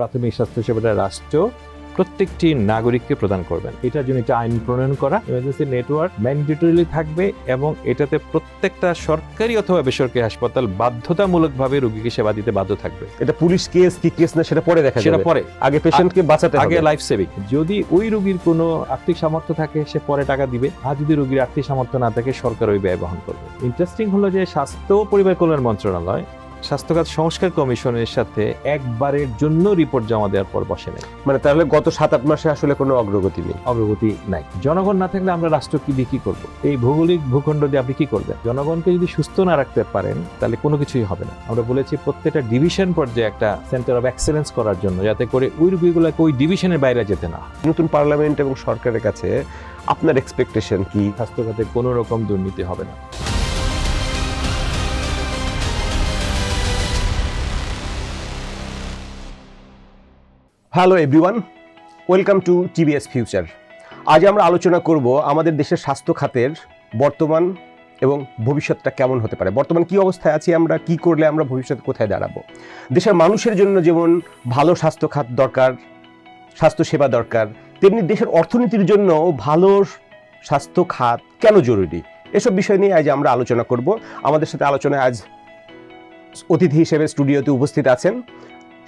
প্রাথমিক স্বাস্থ্যসেবাটা রাষ্ট্র প্রত্যেকটি নাগরিককে প্রদান করবেন। এটার জন্য একটা আইন প্রণয়ন করা, ইমার্জেন্সি নেটওয়ার্ক ম্যান্ডেটরিলি থাকবে এবং এটাতে প্রত্যেকটা সরকারি অথবা বেসরকারি হাসপাতাল বাধ্যতামূলকভাবে রোগীকে সেবা দিতে বাধ্য থাকবে। এটা পুলিশ কেস কি কেস না সেটা পরে দেখা যাবে, সেটা পরে। আগে পেশেন্টকে বাঁচাতে আগে হবে। Life saving. যদি ওই রোগীর কোনো আর্থিক সামর্থ্য থাকে সে পরে টাকা দিবে, আর যদি রোগীর আর্থিক সামর্থ্য না থাকে সরকার ওই ব্যয় বহন করবে। ইন্টারেস্টিং হলো যে স্বাস্থ্য ও পরিবার কল্যাণ মন্ত্রণালয় স্বাস্থ্যখাত সংস্কার কমিশনের সাথে একবারের জন্য রিপোর্ট জমা দেওয়ার পর বসে নাই। মানে তাহলে গত 7-8 মাসে আসলে কোনো অগ্রগতি নেই। অগ্রগতি নাই। জনগণ না থাকলে আমরা রাষ্ট্র কি দিয়ে কি করবো? এই ভৌগোলিক ভূখণ্ড দিয়ে আপনি কি করবেন? জনগণকে যদি সুস্থ না রাখতে পারেন তাহলে কোনো কিছুই হবে না। আমরা বলেছি প্রত্যেকটা ডিভিশন পর্যায়ে একটা সেন্টার অফ এক্সেলেন্স করার জন্য, যাতে করে ওই রোগীগুলোকে ওই ডিভিশনের বাইরে যেতে না। নতুন পার্লামেন্ট এবং সরকারের কাছে আপনার এক্সপেকটেশন কি? স্বাস্থ্যখাতে কোনো রকম দুর্নীতি হবে না। Hello everyone, welcome to TBS future. আজ আমরা আলোচনা করব আমাদের দেশের স্বাস্থ্য খাতের বর্তমান এবং ভবিষ্যৎটা কেমন হতে পারে। বর্তমান কি অবস্থায় আছি আমরা, কি করলে আমরা ভবিষ্যতে কোথায় দাঁড়াবো। দেশের মানুষের জন্য যেমন ভালো স্বাস্থ্য খাত দরকার, স্বাস্থ্যসেবা দরকার, তেমনি দেশের অর্থনীতির জন্য ভালো স্বাস্থ্য খাত কেন জরুরি, এসব বিষয় নিয়ে আজ আমরা আলোচনা করব। আমাদের সাথে আলোচনায় আজ অতিথি হিসেবে স্টুডিওতে উপস্থিত আছেন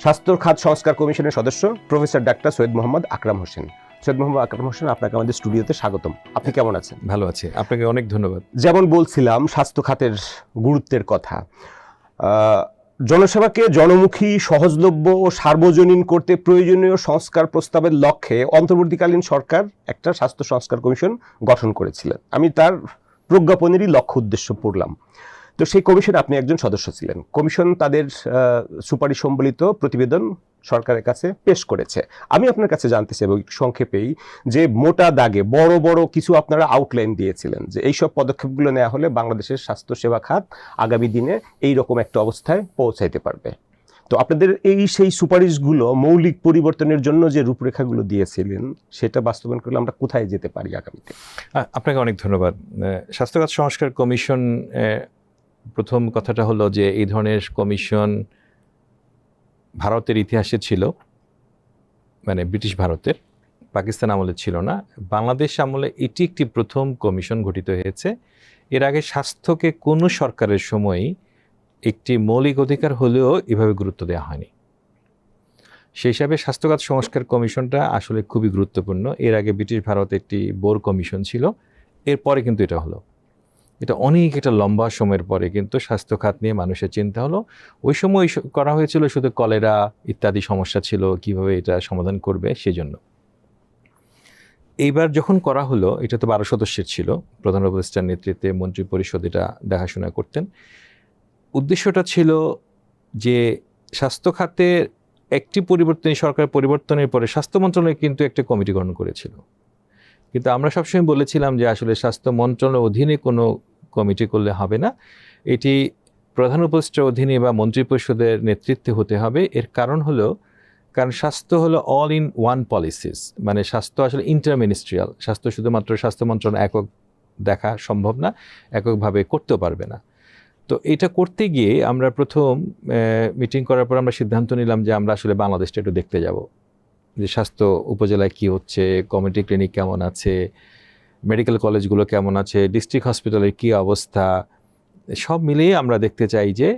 স্বাস্থ্য খাত সংস্কার কমিশনের সদস্য প্রফেসর ডাক্তার সৈয়দ মোহাম্মদ আকরাম হোসেন। সৈয়দ মোহাম্মদ আকরাম হোসেন, আপনাকে আমাদের স্টুডিওতে স্বাগতম। আপনি কেমন আছেন? ভালো আছি, আপনাকে অনেক ধন্যবাদ। যেমন বলছিলাম স্বাস্থ্য খাতের গুরুত্বের কথা, জনসেবাকে জনমুখী, সহজলভ্য ও সার্বজনীন করতে প্রয়োজনীয় সংস্কার প্রস্তাবের লক্ষ্যে অন্তর্বর্তীকালীন সরকার একটা স্বাস্থ্য সংস্কার কমিশন গঠন করেছিলেন। আমি তার প্রজ্ঞাপনেরই লক্ষ্য উদ্দেশ্য পড়লাম। তো সেই কমিশনে আপনি একজন সদস্য ছিলেন। কমিশন তাদের সুপারিশ সম্বলিত প্রতিবেদন সরকারের কাছে পেশ করেছে। আমি আপনার কাছে জানতে চাইব সংক্ষেপেই যে মোটা দাগে বড় বড় কিছু আপনারা আউটলাইন দিয়েছিলেন যে এইসব পদক্ষেপগুলো নেওয়া হলে বাংলাদেশের স্বাস্থ্যসেবা খাত আগামী দিনে এই রকম একটা অবস্থায় পৌঁছাইতে পারবে। তো আপনাদের সেই সুপারিশগুলো মৌলিক পরিবর্তনের জন্য যে রূপরেখাগুলো দিয়েছিলেন সেটা বাস্তবায়ন করলে আমরা কোথায় যেতে পারি আগামীতে? আপনাকে অনেক ধন্যবাদ। স্বাস্থ্যখাত সংস্কার কমিশন, প্রথম কথাটা হলো যে এই ধরনের কমিশন ভারতের ইতিহাসে ছিল, মানে ব্রিটিশ ভারতের, পাকিস্তান আমলে ছিল না। বাংলাদেশ আমলে এটি একটি প্রথম কমিশন গঠিত হয়েছে। এর আগে স্বাস্থ্যকে কোনো সরকারের সময়ই একটি মৌলিক অধিকার হলেও এভাবে গুরুত্ব দেওয়া হয়নি। সেই হিসাবে স্বাস্থ্যখাত সংস্কার কমিশনটা আসলে খুবই গুরুত্বপূর্ণ। এর আগে ব্রিটিশ ভারতে একটি বোর কমিশন ছিল, এরপরে কিন্তু এটা হলো। এটা অনেক একটা লম্বা সময়ের পরে কিন্তু স্বাস্থ্য খাত নিয়ে মানুষের চিন্তা হলো। ওই সময় করা হয়েছিল শুধু কলেরা ইত্যাদি সমস্যা ছিল, কিভাবে এটা সমাধান করবে সেজন্য। এইবার যখন করা হলো, এটা তো 12 সদস্যের ছিল, প্রধান উপদেষ্টার নেতৃত্বে মন্ত্রী পরিষদ এটা দেখাশোনা করতেন। উদ্দেশ্যটা ছিল যে স্বাস্থ্য খাতের একটি পরিবর্তন, সরকার পরিবর্তনের পরে স্বাস্থ্য মন্ত্রণালয় কিন্তু একটা কমিটি গঠন করেছিল। কিন্তু আমরা সবসময় বলেছিলাম যে আসলে স্বাস্থ্য মন্ত্রণালয়ের অধীনে কোনো কমিটি করলে হবে না, এটি প্রধান উপদেষ্টার অধীনে বা মন্ত্রিপরিষদের নেতৃত্বে হতে হবে। এর কারণ হলো, কারণ স্বাস্থ্য হলো অল ইন ওয়ান পলিসিস, মানে স্বাস্থ্য আসলে ইন্টারমিনিস্ট্রিয়াল। স্বাস্থ্য শুধুমাত্র স্বাস্থ্য মন্ত্রণালয় একক দেখা সম্ভব না, এককভাবে করতেও পারবে না। তো এটা করতে গিয়ে আমরা প্রথম মিটিং করার পর আমরা সিদ্ধান্ত নিলাম যে আমরা আসলে বাংলাদেশটা একটু দেখতে যাব, যে স্বাস্থ্য উপজেলায় কী হচ্ছে, কমিউনিটি ক্লিনিক কেমন আছে, মেডিকেল কলেজগুলো কেমন আছে, ডিস্ট্রিক্ট হসপিটালের কী অবস্থা, সব মিলিয়ে আমরা দেখতে চাই যে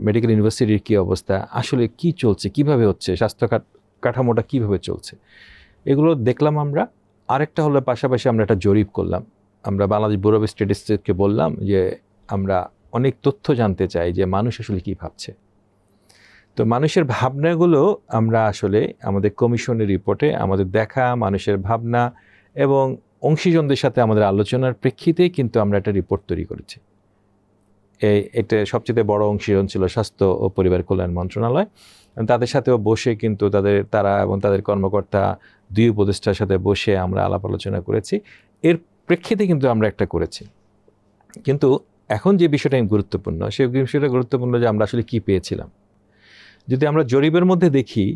মেডিকেল ইউনিভার্সিটির কী অবস্থা, আসলে কি চলছে, কিভাবে হচ্ছে, স্বাস্থ্য কাঠামোটা কিভাবে চলছে, এগুলো দেখলাম আমরা। আরেকটা হলো পাশাপাশি আমরা একটা জরিপ করলাম। আমরা বাংলাদেশ ব্যুরো অফ স্ট্যাটিস্টিক্সকে বললাম যে আমরা অনেক তথ্য জানতে চাই যে মানুষ আসলে কী ভাবছে। তো মানুষের ভাবনাগুলো আমরা আসলে আমাদের কমিশনের রিপোর্টে আমাদের দেখা মানুষের ভাবনা এবং অংশীজনদের সাথে আমাদের আলোচনার প্রেক্ষিতেই কিন্তু আমরা একটা রিপোর্ট তৈরি করেছি। এটা সবচেয়ে বড় অংশীজন ছিল স্বাস্থ্য ও পরিবার কল্যাণ মন্ত্রণালয়। তাদের সাথেও বসে কিন্তু তারা এবং তাদের কর্মকর্তা দুই উপদেষ্টার সাথে বসে আমরা আলাপ আলোচনা করেছি। এর প্রেক্ষিতে কিন্তু আমরা একটা করেছি। কিন্তু এখন যে বিষয়টা গুরুত্বপূর্ণ, সেই বিষয়টা গুরুত্বপূর্ণ যে আমরা আসলে কী পেয়েছিলাম। যদি আমরা জরিপের মধ্যে দেখি,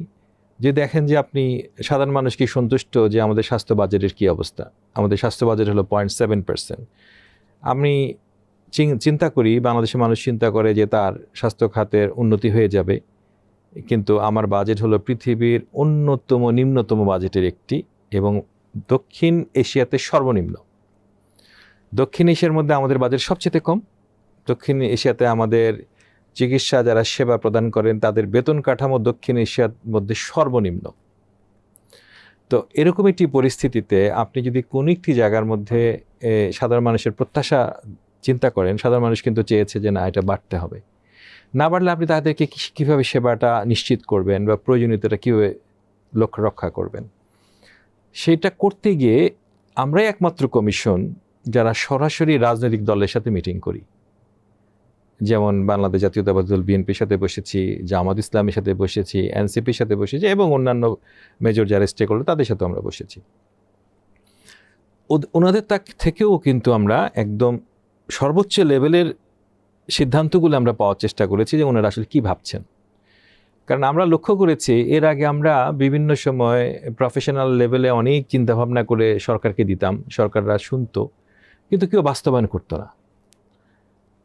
যে দেখেন যে আপনি সাধারণ মানুষ কি সন্তুষ্ট যে আমাদের স্বাস্থ্য বাজেটের কী অবস্থা। আমাদের স্বাস্থ্য বাজেট হলো 0.7%। আমি চিন্তা করি, বাংলাদেশের মানুষ চিন্তা করে যে তার স্বাস্থ্য খাতের উন্নতি হয়ে যাবে, কিন্তু আমার বাজেট হলো পৃথিবীর নিম্নতম বাজেটের একটি, এবং দক্ষিণ এশিয়াতে সর্বনিম্ন। দক্ষিণ এশিয়ার মধ্যে আমাদের বাজেট সবচেয়ে কম। দক্ষিণ এশিয়াতে আমাদের চিকিৎসা যারা সেবা প্রদান করেন তাদের বেতন কাঠামো দক্ষিণ এশিয়ার মধ্যে সর্বনিম্ন। তো এরকম একটি পরিস্থিতিতে আপনি যদি কোনো একটি জায়গার মধ্যে সাধারণ মানুষের প্রত্যাশা চিন্তা করেন, সাধারণ মানুষ কিন্তু চেয়েছে যে না, এটা বাড়তে হবে। না বাড়লে আপনি তাদেরকে কীভাবে সেবাটা নিশ্চিত করবেন বা প্রয়োজনীয়তাটা কীভাবে লক্ষ্য রক্ষা করবেন? সেটা করতে গিয়ে আমরাই একমাত্র কমিশন যারা সরাসরি রাজনৈতিক দলের সাথে মিটিং করি। যেমন বাংলাদেশ জাতীয়তাবাদী দল বিএনপির সাথে বসেছি, জামাত ইসলামের সাথে বসেছি, এনসিপির সাথে বসেছি, এবং অন্যান্য মেজর যারা স্টেক হোল্ডার তাদের সাথে আমরা বসেছি। ওনাদের থেকেও কিন্তু আমরা একদম সর্বোচ্চ লেভেলের সিদ্ধান্তগুলো আমরা পাওয়ার চেষ্টা করেছি যে ওনারা আসলে কী ভাবছেন। কারণ আমরা লক্ষ্য করেছি এর আগে আমরা বিভিন্ন সময় প্রফেশনাল লেভেলে অনেক চিন্তাভাবনা করে সরকারকে দিতাম, সরকাররা শুনতো, কিন্তু কেউ বাস্তবায়ন করতো না।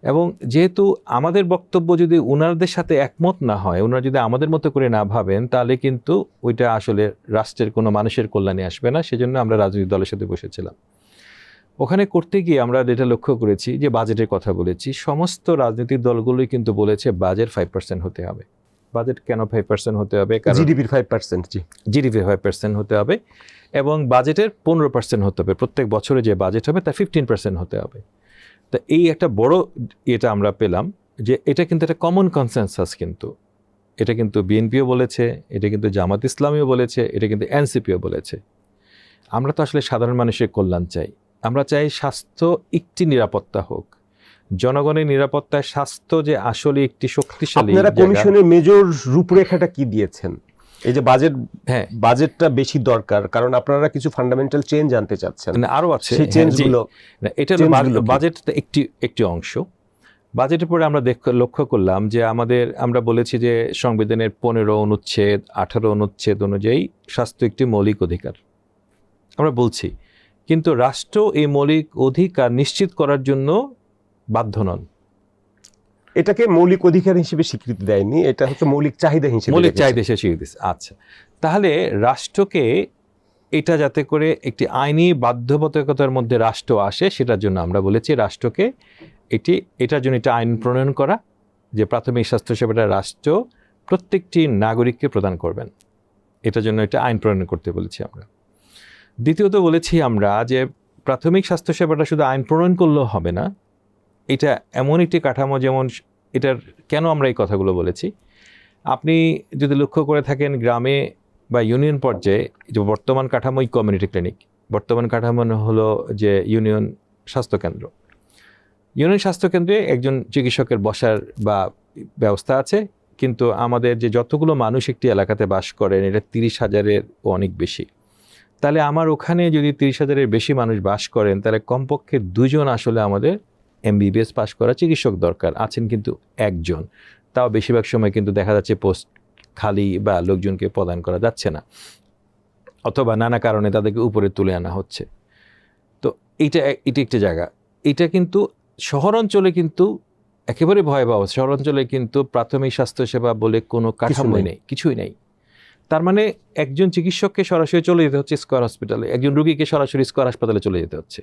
এবং যেহেতু আমাদের বক্তব্য যদি ওনাদের সাথে একমত না হয়, ওনারা যদি আমাদের মতো করে না ভাবেন, তাহলে কিন্তু ওইটা আসলে রাষ্ট্রের কোনো মানুষের কল্যাণে আসবে না। সেজন্য আমরা রাজনৈতিক দলের সাথে বসেছিলাম। ওখানে করতে গিয়ে আমরা যেটা লক্ষ্য করেছি যে বাজেটের কথা বলেছি, সমস্ত রাজনৈতিক দলগুলোই কিন্তু বলেছে বাজেট 5% হতে হবে। বাজেট কেন 5% হতে হবে? কারণ জিডিপির 5%, জিডিপির 5% হতে হবে, এবং বাজেটের 15% হতে হবে। প্রত্যেক বছরে যে বাজেট হবে তার 15% হতে হবে। তা এই একটা বড় এটা আমরা পেলাম যে এটা কিন্তু একটা কমন কনসেনসাস। কিন্তু এটা কিন্তু বিএনপিও বলেছে, এটা কিন্তু জামাত ইসলামীও বলেছে, এটা কিন্তু এনসিপিও বলেছে। আমরা তো আসলে সাধারণ মানুষের কল্যাণ চাই। আমরা চাই স্বাস্থ্য একটি নিরাপত্তা হোক, জনগণের নিরাপত্তায় স্বাস্থ্য যে আসলে একটি শক্তিশালী। আপনারা কমিশনের মেজর রূপরেখাটা কি দিয়েছেন? এই যে বাজেটটা বেশি দরকার, কারণ আপনারা কিছু ফান্ডামেন্টাল চেঞ্জ আনতে চাচ্ছেন, আরও আছে সেই চেঞ্জগুলো। এটা বাজেট একটি অংশ। বাজেটের পরে আমরা লক্ষ্য করলাম যে আমরা বলেছি যে সংবিধানের 15 অনুচ্ছেদ 18 অনুচ্ছেদ অনুযায়ী স্বাস্থ্য একটি মৌলিক অধিকার আমরা বলছি, কিন্তু রাষ্ট্র এই মৌলিক অধিকার নিশ্চিত করার জন্য বাধ্য নন। এটাকে মৌলিক অধিকার হিসেবে স্বীকৃতি দেয়নি, এটা হচ্ছে মৌলিক চাহিদা হিসেবে স্বীকৃতি দিচ্ছে। আচ্ছা, তাহলে রাষ্ট্রকে এটা যাতে করে একটি আইনি বাধ্যবাধকতার মধ্যে রাষ্ট্র আসে, সেটার জন্য আমরা বলেছি রাষ্ট্রকে এটার জন্য একটা আইন প্রণয়ন করা, যে প্রাথমিক স্বাস্থ্যসেবাটা রাষ্ট্র প্রত্যেকটি নাগরিককে প্রদান করবেন। এটার জন্য একটা আইন প্রণয়ন করতে বলেছি আমরা। দ্বিতীয়ত বলেছি আমরা যে প্রাথমিক স্বাস্থ্যসেবাটা শুধু আইন প্রণয়ন করলেও হবে না, এটা এমন একটি কাঠামো, যেমন এটার কেন আমরা এই কথাগুলো বলেছি, আপনি যদি লক্ষ্য করে থাকেন গ্রামে বা ইউনিয়ন পর্যায়ে যে বর্তমান কাঠামোই কমিউনিটি ক্লিনিক, বর্তমান কাঠামো হলো যে ইউনিয়ন স্বাস্থ্যকেন্দ্র। ইউনিয়ন স্বাস্থ্যকেন্দ্রে একজন চিকিৎসকের বসার বা ব্যবস্থা আছে, কিন্তু আমাদের যে যতগুলো মানুষ একটি এলাকাতে বাস করেন এটা 30,000-এর অনেক বেশি। তাহলে আমার ওখানে যদি 30,000-এর বেশি মানুষ বাস করেন, তাহলে কমপক্ষে 2 জন আসলে আমাদের MBBS পাস করা চিকিৎসক দরকার। আছেন কিন্তু 1 জন, তাও বেশিরভাগ সময় কিন্তু দেখা যাচ্ছে পোস্ট খালি বা লোকজনকে প্রদান করা যাচ্ছে না, অথবা নানা কারণে তাদেরকে উপরে তুলে আনা হচ্ছে। তো এটা একটি জায়গা। এটা কিন্তু শহরাঞ্চলে কিন্তু একেবারে ভয়াবহ। শহরাঞ্চলে কিন্তু প্রাথমিক স্বাস্থ্যসেবা বলে কোনো কাঠামোই নেই, কিছুই নেই। তার মানে একজন চিকিৎসককে সরাসরি চলে যেতে হচ্ছে স্কয়ার হসপিটালে, একজন রুগীকে সরাসরি স্কয়ার হাসপাতালে চলে যেতে হচ্ছে,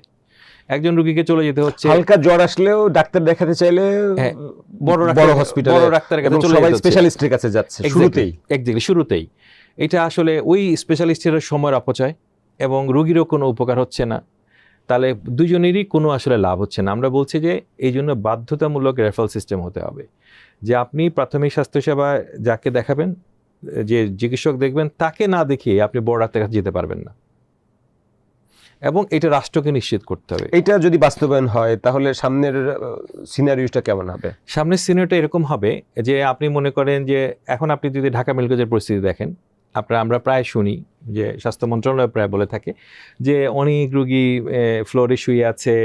একজন রুগীকে চলে যেতে হচ্ছে হালকা জ্বর আসলেও ডাক্তার দেখাতে চাইলে বড় হসপিটালে, বড় ডাক্তারের কাছে চলে যেতে হচ্ছে, স্পেশালিস্টের কাছে যাচ্ছে শুরুতেই। এটা আসলে ওই স্পেশালিস্টের সময়ের অপচয় এবং রুগীরও কোনো উপকার হচ্ছে না। তাহলে দুজনেরই কোনো আসলে লাভ হচ্ছে না। আমরা বলছি যে এই জন্য বাধ্যতামূলক রেফারেল সিস্টেম হতে হবে, যে আপনি প্রাথমিক স্বাস্থ্যসেবা যাকে দেখাবেন, যে চিকিৎসক দেখবেন, তাকে না দেখিয়ে আপনি বড় ডাক্তারের কাছে যেতে পারবেন না, এবং এটা রাষ্ট্রকে নিশ্চিত করতে হবে। এটা যদি বাস্তবায়ন হয় তাহলে সামনের সিনারিওটা কেমন হবে? সামনের সিনারিওটা এরকম হবে যে আপনি মনে করেন যে এখন আপনি যদি ঢাকা মেডিকেল কলেজের পরিস্থিতি দেখেন, আমরা প্রায় শুনি যে স্বাস্থ্য মন্ত্রণালয় প্রায় বলে থাকে যে অনেক রুগী ফ্লোরে শুয়ে আছে,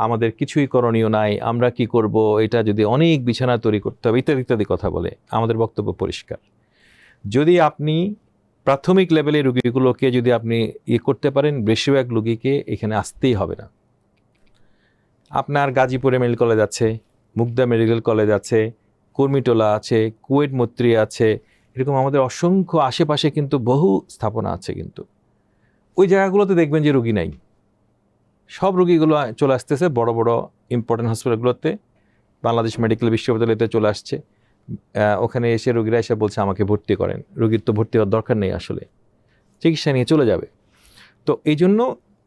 আমাদের কিছুই করণীয় নাই, আমরা কি করব, এটা যদি অনেক বিছানা তৈরি করতে হবে, ইত্যাদি ইত্যাদি কথা বলে। আমাদের বক্তব্য পরিষ্কার, যদি আপনি প্রাথমিক লেভেলের রুগীগুলোকে যদি আপনি করতে পারেন, বেশিরভাগ রুগীকে এখানে আসতেই হবে না। আপনার গাজীপুরে মেডিকেল কলেজ আছে, মুগদা মেডিকেল কলেজ আছে, কুর্মিটোলা আছে, কুয়েট মৈত্রী আছে, এরকম আমাদের অসংখ্য আশেপাশে কিন্তু বহু স্থাপনা আছে, কিন্তু ওই জায়গাগুলোতে দেখবেন যে রুগী নাই। সব রুগীগুলো চলে আসতেছে বড় বড় ইম্পর্টেন্ট হসপিটালগুলোতে, বাংলাদেশ মেডিকেল বিশ্ববিদ্যালয়তে চলে আসছে। ওখানে এসে রুগীরা এসে বলছে আমাকে ভর্তি করেন। রুগীর তো ভর্তি হওয়ার দরকার নেই, আসলে চিকিৎসা নিয়ে চলে যাবে। তো এই জন্য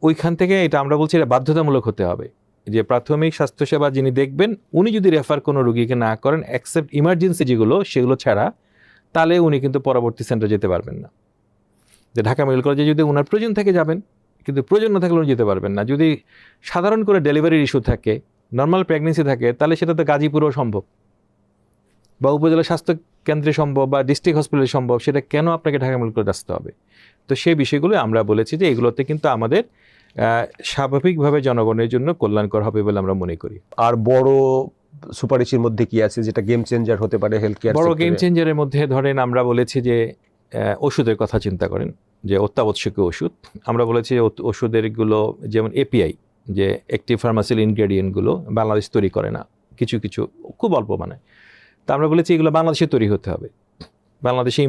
ওইখান থেকে এটা আমরা বলছি এটা বাধ্যতামূলক হতে হবে যে প্রাথমিক স্বাস্থ্যসেবা যিনি দেখবেন উনি যদি রেফার কোনো রুগীকে না করেন, অ্যাকসেপ্ট ইমার্জেন্সি যেগুলো সেগুলো ছাড়া, তাহলে উনি কিন্তু পরবর্তী সেন্টারে যেতে পারবেন না। যে ঢাকা মেডিকেল কলেজে যদি ওনার প্রয়োজন থেকে যাবেন, কিন্তু প্রয়োজন না থাকলে উনি যেতে পারবেন না। যদি সাধারণ করে ডেলিভারির ইস্যু থাকে, নর্মাল প্রেগনেন্সি থাকে, তাহলে সেটা তো গাজীপুরেও সম্ভব বা উপজেলা স্বাস্থ্য কেন্দ্রে সম্ভব বা ডিস্ট্রিক্ট হসপিটালে সম্ভব, সেটা কেন আপনাকে ঢাকা মেডিকেল কলেজে আসতে হবে? তো সেই বিষয়গুলো আমরা বলেছি যে এগুলোতে কিন্তু আমাদের স্বাভাবিকভাবে জনগণের জন্য কল্যাণকর হবে বলে আমরা মনে করি। আর বড় সুপারিশের মধ্যে কি আছে যেটা গেম চেঞ্জার হতে পারে হেলথ কেয়ার? বড় গেম চেঞ্জারের মধ্যে ধরেন আমরা বলেছি যে ওষুধের কথা চিন্তা করেন, যে অত্যাবশ্যকীয় ওষুধ। আমরা বলেছি ওষুধেরগুলো যেমন এপিআই, যে অ্যাক্টিভ ফার্মাসিউটিক্যাল ইনগ্রেডিয়েন্টগুলো বাংলাদেশ তৈরি করে না, কিছু কিছু খুব অল্প মানে। তা আমরা বলেছি এগুলো বাংলাদেশে তৈরি হতে হবে। বাংলাদেশে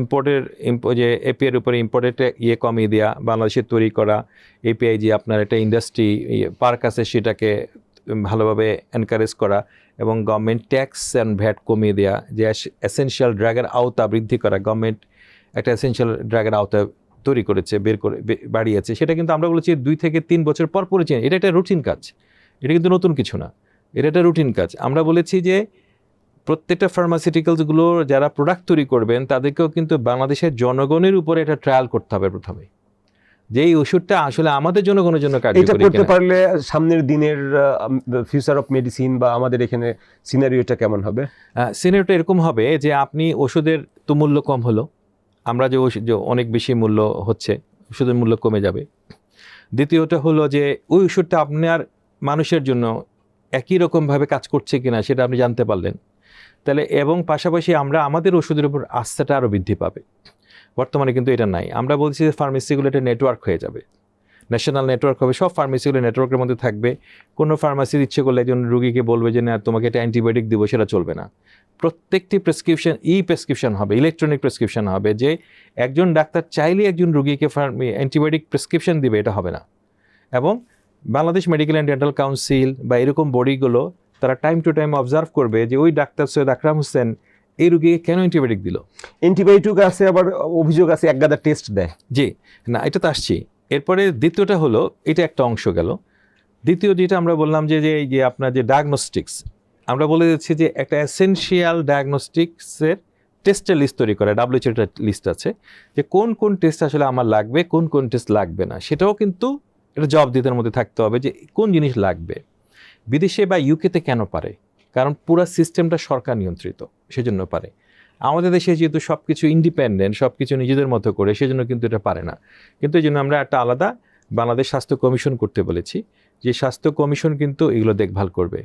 যে এপিআইয়ের উপরে ইম্পোর্টেড কমিয়ে দেওয়া, বাংলাদেশে তৈরি করা এপিআই যে আপনার একটা ইন্ডাস্ট্রি পার্ক আছে সেটাকে ভালোভাবে এনকারেজ করা, এবং গভর্নমেন্ট ট্যাক্স অ্যান্ড ভ্যাট কমিয়ে দেওয়া, যে এসেনশিয়াল ড্রাগের আওতা বৃদ্ধি করা। গভর্নমেন্ট একটা এসেনশিয়াল ড্রাগের আওতা তৈরি করেছে, বাড়িয়েছে। সেটা কিন্তু আমরা বলেছি 2 থেকে 3 বছর পর পরে চেঞ্জ। এটা একটা রুটিন কাজ, এটা কিন্তু নতুন কিছু না, এটা একটা রুটিন কাজ। আমরা বলেছি যে প্রত্যেকটা ফার্মাসিউটিক্যালসগুলো যারা প্রোডাক্ট তৈরি করবেন তাদেরকেও কিন্তু বাংলাদেশের জনগণের উপরে একটা ট্রায়াল করতে হবে প্রথমে, যে এই ওষুধটা আসলে আমাদের জনগণের জন্য কার্যকরী এটা কিনা। করতে পারলে সামনের দিনের ফিউচার অফ মেডিসিন বা আমাদের এখানে সিনারিওটা কেমন হবে? সিনারিওটা এরকম হবে যে আপনি ওষুধের তো মূল্য কম হলো, আমরা যে অনেক বেশি মূল্য হচ্ছে, ওষুধের মূল্য কমে যাবে। দ্বিতীয়টা হলো যে ওই ওষুধটা আপনার মানুষের জন্য একই রকমভাবে কাজ করছে কিনা সেটা আপনি জানতে পারলেন, তাহলে। এবং পাশাপাশি আমরা আমাদের ওষুধের উপর আস্থাটা আরও বৃদ্ধি পাবে। বর্তমানে কিন্তু এটা নাই। আমরা বলছি যে ফার্মেসিগুলো একটা নেটওয়ার্ক হয়ে যাবে, ন্যাশনাল নেটওয়ার্ক হবে, সব ফার্মেসিগুলো নেটওয়ার্কের মধ্যে থাকবে। কোনো ফার্মাসির ইচ্ছে করলে একজন রুগীকে বলবে যে না তোমাকে একটা অ্যান্টিবায়োটিক দিব, সেটা চলবে না। প্রত্যেকটি প্রেসক্রিপশন প্রেসক্রিপশন হবে, ইলেকট্রনিক প্রেসক্রিপশন হবে, যে একজন ডাক্তার চাইলে একজন রুগীকে অ্যান্টিবায়োটিক প্রেসক্রিপশন দিবে, এটা হবে না। এবং Bangladesh medical and dental council বা এরকম বডিগুলো তারা টাইম টু টাইম অবজার্ভ করবে যে ওই ডাক্তার সৈয়দ আকরাম হোসেন এই রুগীকে কেন অ্যান্টিবায়োটিক দিল। অ্যান্টিবায়োটিক আছে, আবার অভিযোগ আছে একগাদা টেস্ট দেয়। জি না, এটা তো আসছি। এরপরে দ্বিতীয়টা হলো, এটা একটা অংশ গেল। দ্বিতীয় যেটা আমরা বললাম যে আপনার যে ডায়াগনস্টিক্স, আমরা বলে দিচ্ছি যে একটা এসেনশিয়াল ডায়াগনস্টিক্সের টেস্টের লিস্ট তৈরি করা। WHO একটা লিস্ট আছে যে কোন কোন টেস্ট আসলে আমার লাগবে, কোন কোন টেস্ট লাগবে না। সেটাও কিন্তু এটা জবাবদিহিতার মধ্যে থাকতে হবে যে কোন জিনিস লাগবে। বিদেশে বা ইউকেতে কেন পারে? কারণ পুরো সিস্টেমটা সরকার নিয়ন্ত্রিত, সেজন্য পারে। আমাদের দেশে যেহেতু সব কিছু ইন্ডিপেন্ডেন্ট, সব কিছু নিজেদের মতো করে, সেজন্য কিন্তু এটা পারে না। কিন্তু এই জন্য আমরা একটা আলাদা বাংলাদেশ স্বাস্থ্য কমিশন করতে বলেছি, যে স্বাস্থ্য কমিশন কিন্তু এগুলো দেখভাল করবে,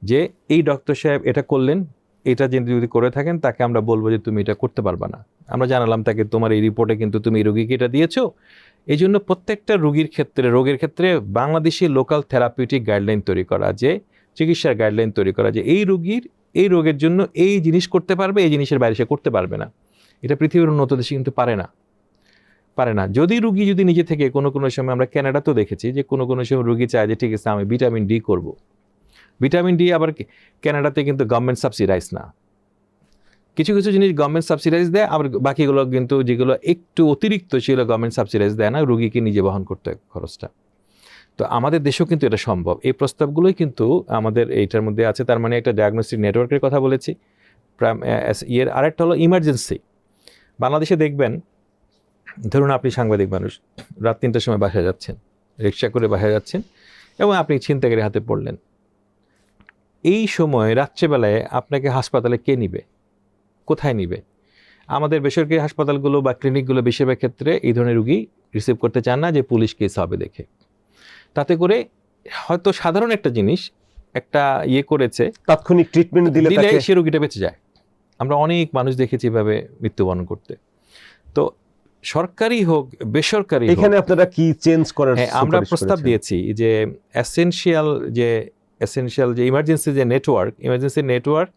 যে এই ডক্টর সাহেব এটা করলেন, এটা যদি করে থাকেন তাকে আমরা বলবো যে তুমি এটা করতে পারবা না। আমরা জানালাম তাকে তোমার এই রিপোর্টে কিন্তু তুমি এই রোগীকে এটা দিয়েছো। এই জন্য প্রত্যেকটা রোগের ক্ষেত্রে বাংলাদেশি লোকাল থেরাপিউটিক গাইডলাইন তৈরি করা, যে চিকিৎসার গাইডলাইন তৈরি করা, যে এই রোগীর এই রোগের জন্য এই জিনিস করতে পারবে, এই জিনিসের বাইরে সে করতে পারবে না। এটা পৃথিবীর উন্নত দেশে কিন্তু পারে না। যদি রুগী যদি নিজে থেকে কোনো সময়, আমরা ক্যানাডাতেও দেখেছি যে কোনো সময় রুগী চায় যে ঠিক আছে আমি ভিটামিন ডি করব। ভিটামিন ডি আবার ক্যানাডাতে কিন্তু গভর্নমেন্ট সাবসিডাইজ না। কিছু জিনিস গভর্নমেন্ট সাবসিডাইজ দেয়, আবার বাকিগুলো কিন্তু যেগুলো একটু অতিরিক্ত সেগুলো গভর্নমেন্ট সাবসিডাইজ দেয় না, রুগীকে নিজে বহন করতে হয় খরচটা। তো আমাদের দেশেও কিন্তু এটা সম্ভব। এই প্রস্তাবগুলোই কিন্তু আমাদের এইটার মধ্যে আছে। তার মানে একটা ডায়াগনস্টিক নেটওয়ার্কের কথা বলেছি। আরেকটা হলো ইমার্জেন্সি। বাংলাদেশে দেখবেন, ধরুন আপনি সাংবাদিক মানুষ, রাত 3টার সময় বাসায় যাচ্ছেন, রিক্সা করে বাসায় যাচ্ছেন, এবং আপনি ছিনতাইকারীর হাতে পড়লেন। এই সময় রাত্রেবেলায় আপনাকে হাসপাতালে কে নিবে, কোথায় নিবে? আমাদের বেসরকারি হাসপাতালগুলো বা ক্লিনিকগুলো বেশিরভাগ ক্ষেত্রে এই ধরনের রুগী রিসিভ করতে চান না, যে পুলিশ কেস হবে দেখে। তাতে করে হয়তো সাধারণ একটা জিনিস একটা করেছে, তাৎক্ষণিক ট্রিটমেন্ট দিলে সে রুগীটা বেঁচে যায়। আমরা অনেক মানুষ দেখেছি এভাবে মৃত্যুবরণ করতে। তো সরকারি হোক বেসরকারি, এখানে আপনারা কি চেঞ্জ করার? আমরা প্রস্তাব দিয়েছি যে এসেনশিয়াল যে ইমার্জেন্সি নেটওয়ার্ক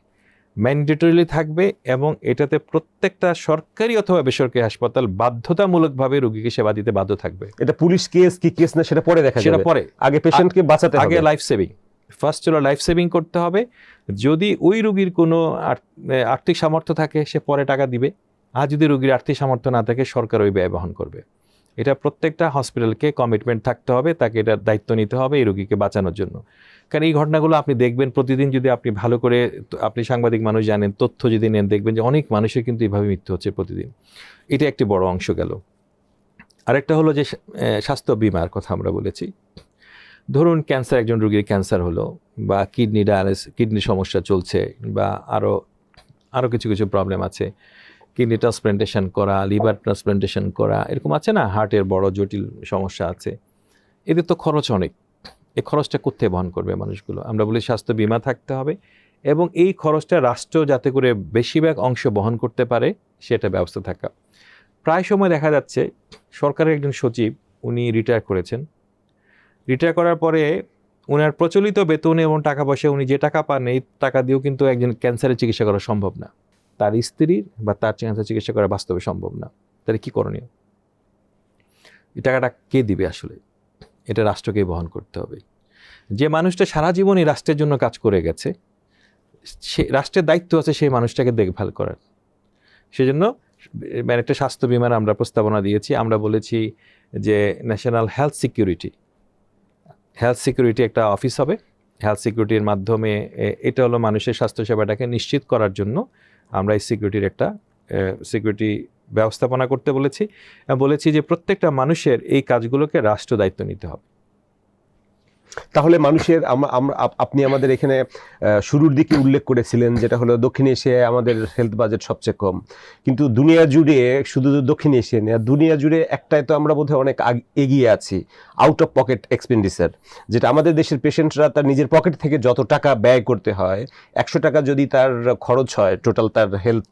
ম্যান্ডেটরিলি থাকবে এবং এটাতে প্রত্যেকটা সরকারি অথবা বেসরকারি হাসপাতাল বাধ্যতামূলকভাবে রোগীকে সেবা দিতে বাধ্য থাকবে। এটা পুলিশ কেস কি কেস না সেটা পরে দেখা সেটা যাবে, পরে আগে পেশেন্টকে বাঁচাতে হবে, আগে লাইফ সেভিং, ফার্স্ট হলো লাইফ সেভিং করতে হবে। যদি ওই রোগীর কোনো আর্থিক সামর্থ্য থাকে সে পরে টাকা দিবে, আর যদি রোগীর আর্থিক সামর্থ্য না থাকে সরকার ওই ব্যয় বহন করবে। এটা প্রত্যেকটা হসপিটালকে কমিটমেন্ট থাকতে হবে, তাকে এটার দায়িত্ব নিতে হবে এই রোগীকে বাঁচানোর জন্য। কারণ এই ঘটনাগুলো আপনি দেখবেন প্রতিদিন, যদি আপনি ভালো করে, আপনি সাংবাদিক মানুষ জানেন, তথ্য যদি নেন দেখবেন যে অনেক মানুষের কিন্তু এইভাবে মৃত্যু হচ্ছে প্রতিদিন। এটা একটি বড় অংশ গেল। আরেকটা হলো যে স্বাস্থ্য বিমার কথা আমরা বলেছি। ধরুন ক্যান্সার, একজন রোগীর ক্যান্সার হলো বা কিডনি সমস্যা চলছে বা আরও কিছু কিছু প্রবলেম আছে, কিডনি ট্রান্সপ্লান্টেশন করা, লিভার ট্রান্সপ্লান্টেশন করা, এরকম আছে না, হার্টের বড় জটিল সমস্যা আছে, এদের তো খরচ অনেক। এই খরচটা কোথায় বহন করবে মানুষগুলো? আমরা বলি স্বাস্থ্য বিমা থাকতে হবে এবং এই খরচটা রাষ্ট্র যাতে করে বেশিরভাগ অংশ বহন করতে পারে সেটা ব্যবস্থা থাকা। প্রায় সময় দেখা যাচ্ছে সরকারের একজন সচিব, উনি রিটায়ার করেছেন, রিটায়ার করার পরে ওনার প্রচলিত বেতন এবং টাকা পয়সা, উনি যে টাকা পান এই টাকা দিয়েও কিন্তু একজন ক্যান্সারের চিকিৎসা করা সম্ভব না, তার স্ত্রীর বা তার ক্যান্সার চিকিৎসা করা বাস্তবে সম্ভব না। তাহলে কী করণীয়? এই টাকাটা কে দিবে আসলে? এটা রাষ্ট্রকেই বহন করতে হবে। যে মানুষটা সারা জীবনই রাষ্ট্রের জন্য কাজ করে গেছে, সে রাষ্ট্রের দায়িত্ব আছে সেই মানুষটাকে দেখভাল করার। সেজন্য একটা স্বাস্থ্য বিমার আমরা প্রস্তাবনা দিয়েছি। আমরা বলেছি যে ন্যাশনাল হেলথ সিকিউরিটি একটা অফিস হবে। হেলথ সিকিউরিটির মাধ্যমে এটা হলো মানুষের স্বাস্থ্যসেবাটাকে নিশ্চিত করার জন্য আমরা এই সিকিউরিটি ব্যবস্থাপনা করতে বলেছি যে প্রত্যেকটা মানুষের এই কাজগুলোকে রাষ্ট্র দায়িত্ব নিতে হবে। তাহলে মানুষের আপনি আমাদের এখানে শুরুর দিকে উল্লেখ করেছিলেন যেটা হলো দক্ষিণ এশিয়ায় আমাদের হেলথ বাজেট সবচেয়ে কম, কিন্তু দুনিয়া জুড়ে, শুধু দক্ষিণ এশিয়া নেই, দুনিয়া জুড়ে একটাই তো আমরা বোধহয় অনেক এগিয়ে আছি, আউট অফ পকেট এক্সপেন্ডিচার, যেটা আমাদের দেশের পেশেন্টরা তার নিজের পকেট থেকে যত টাকা ব্যয় করতে হয়, 100 টাকা যদি তার খরচ হয় টোটাল তার হেলথ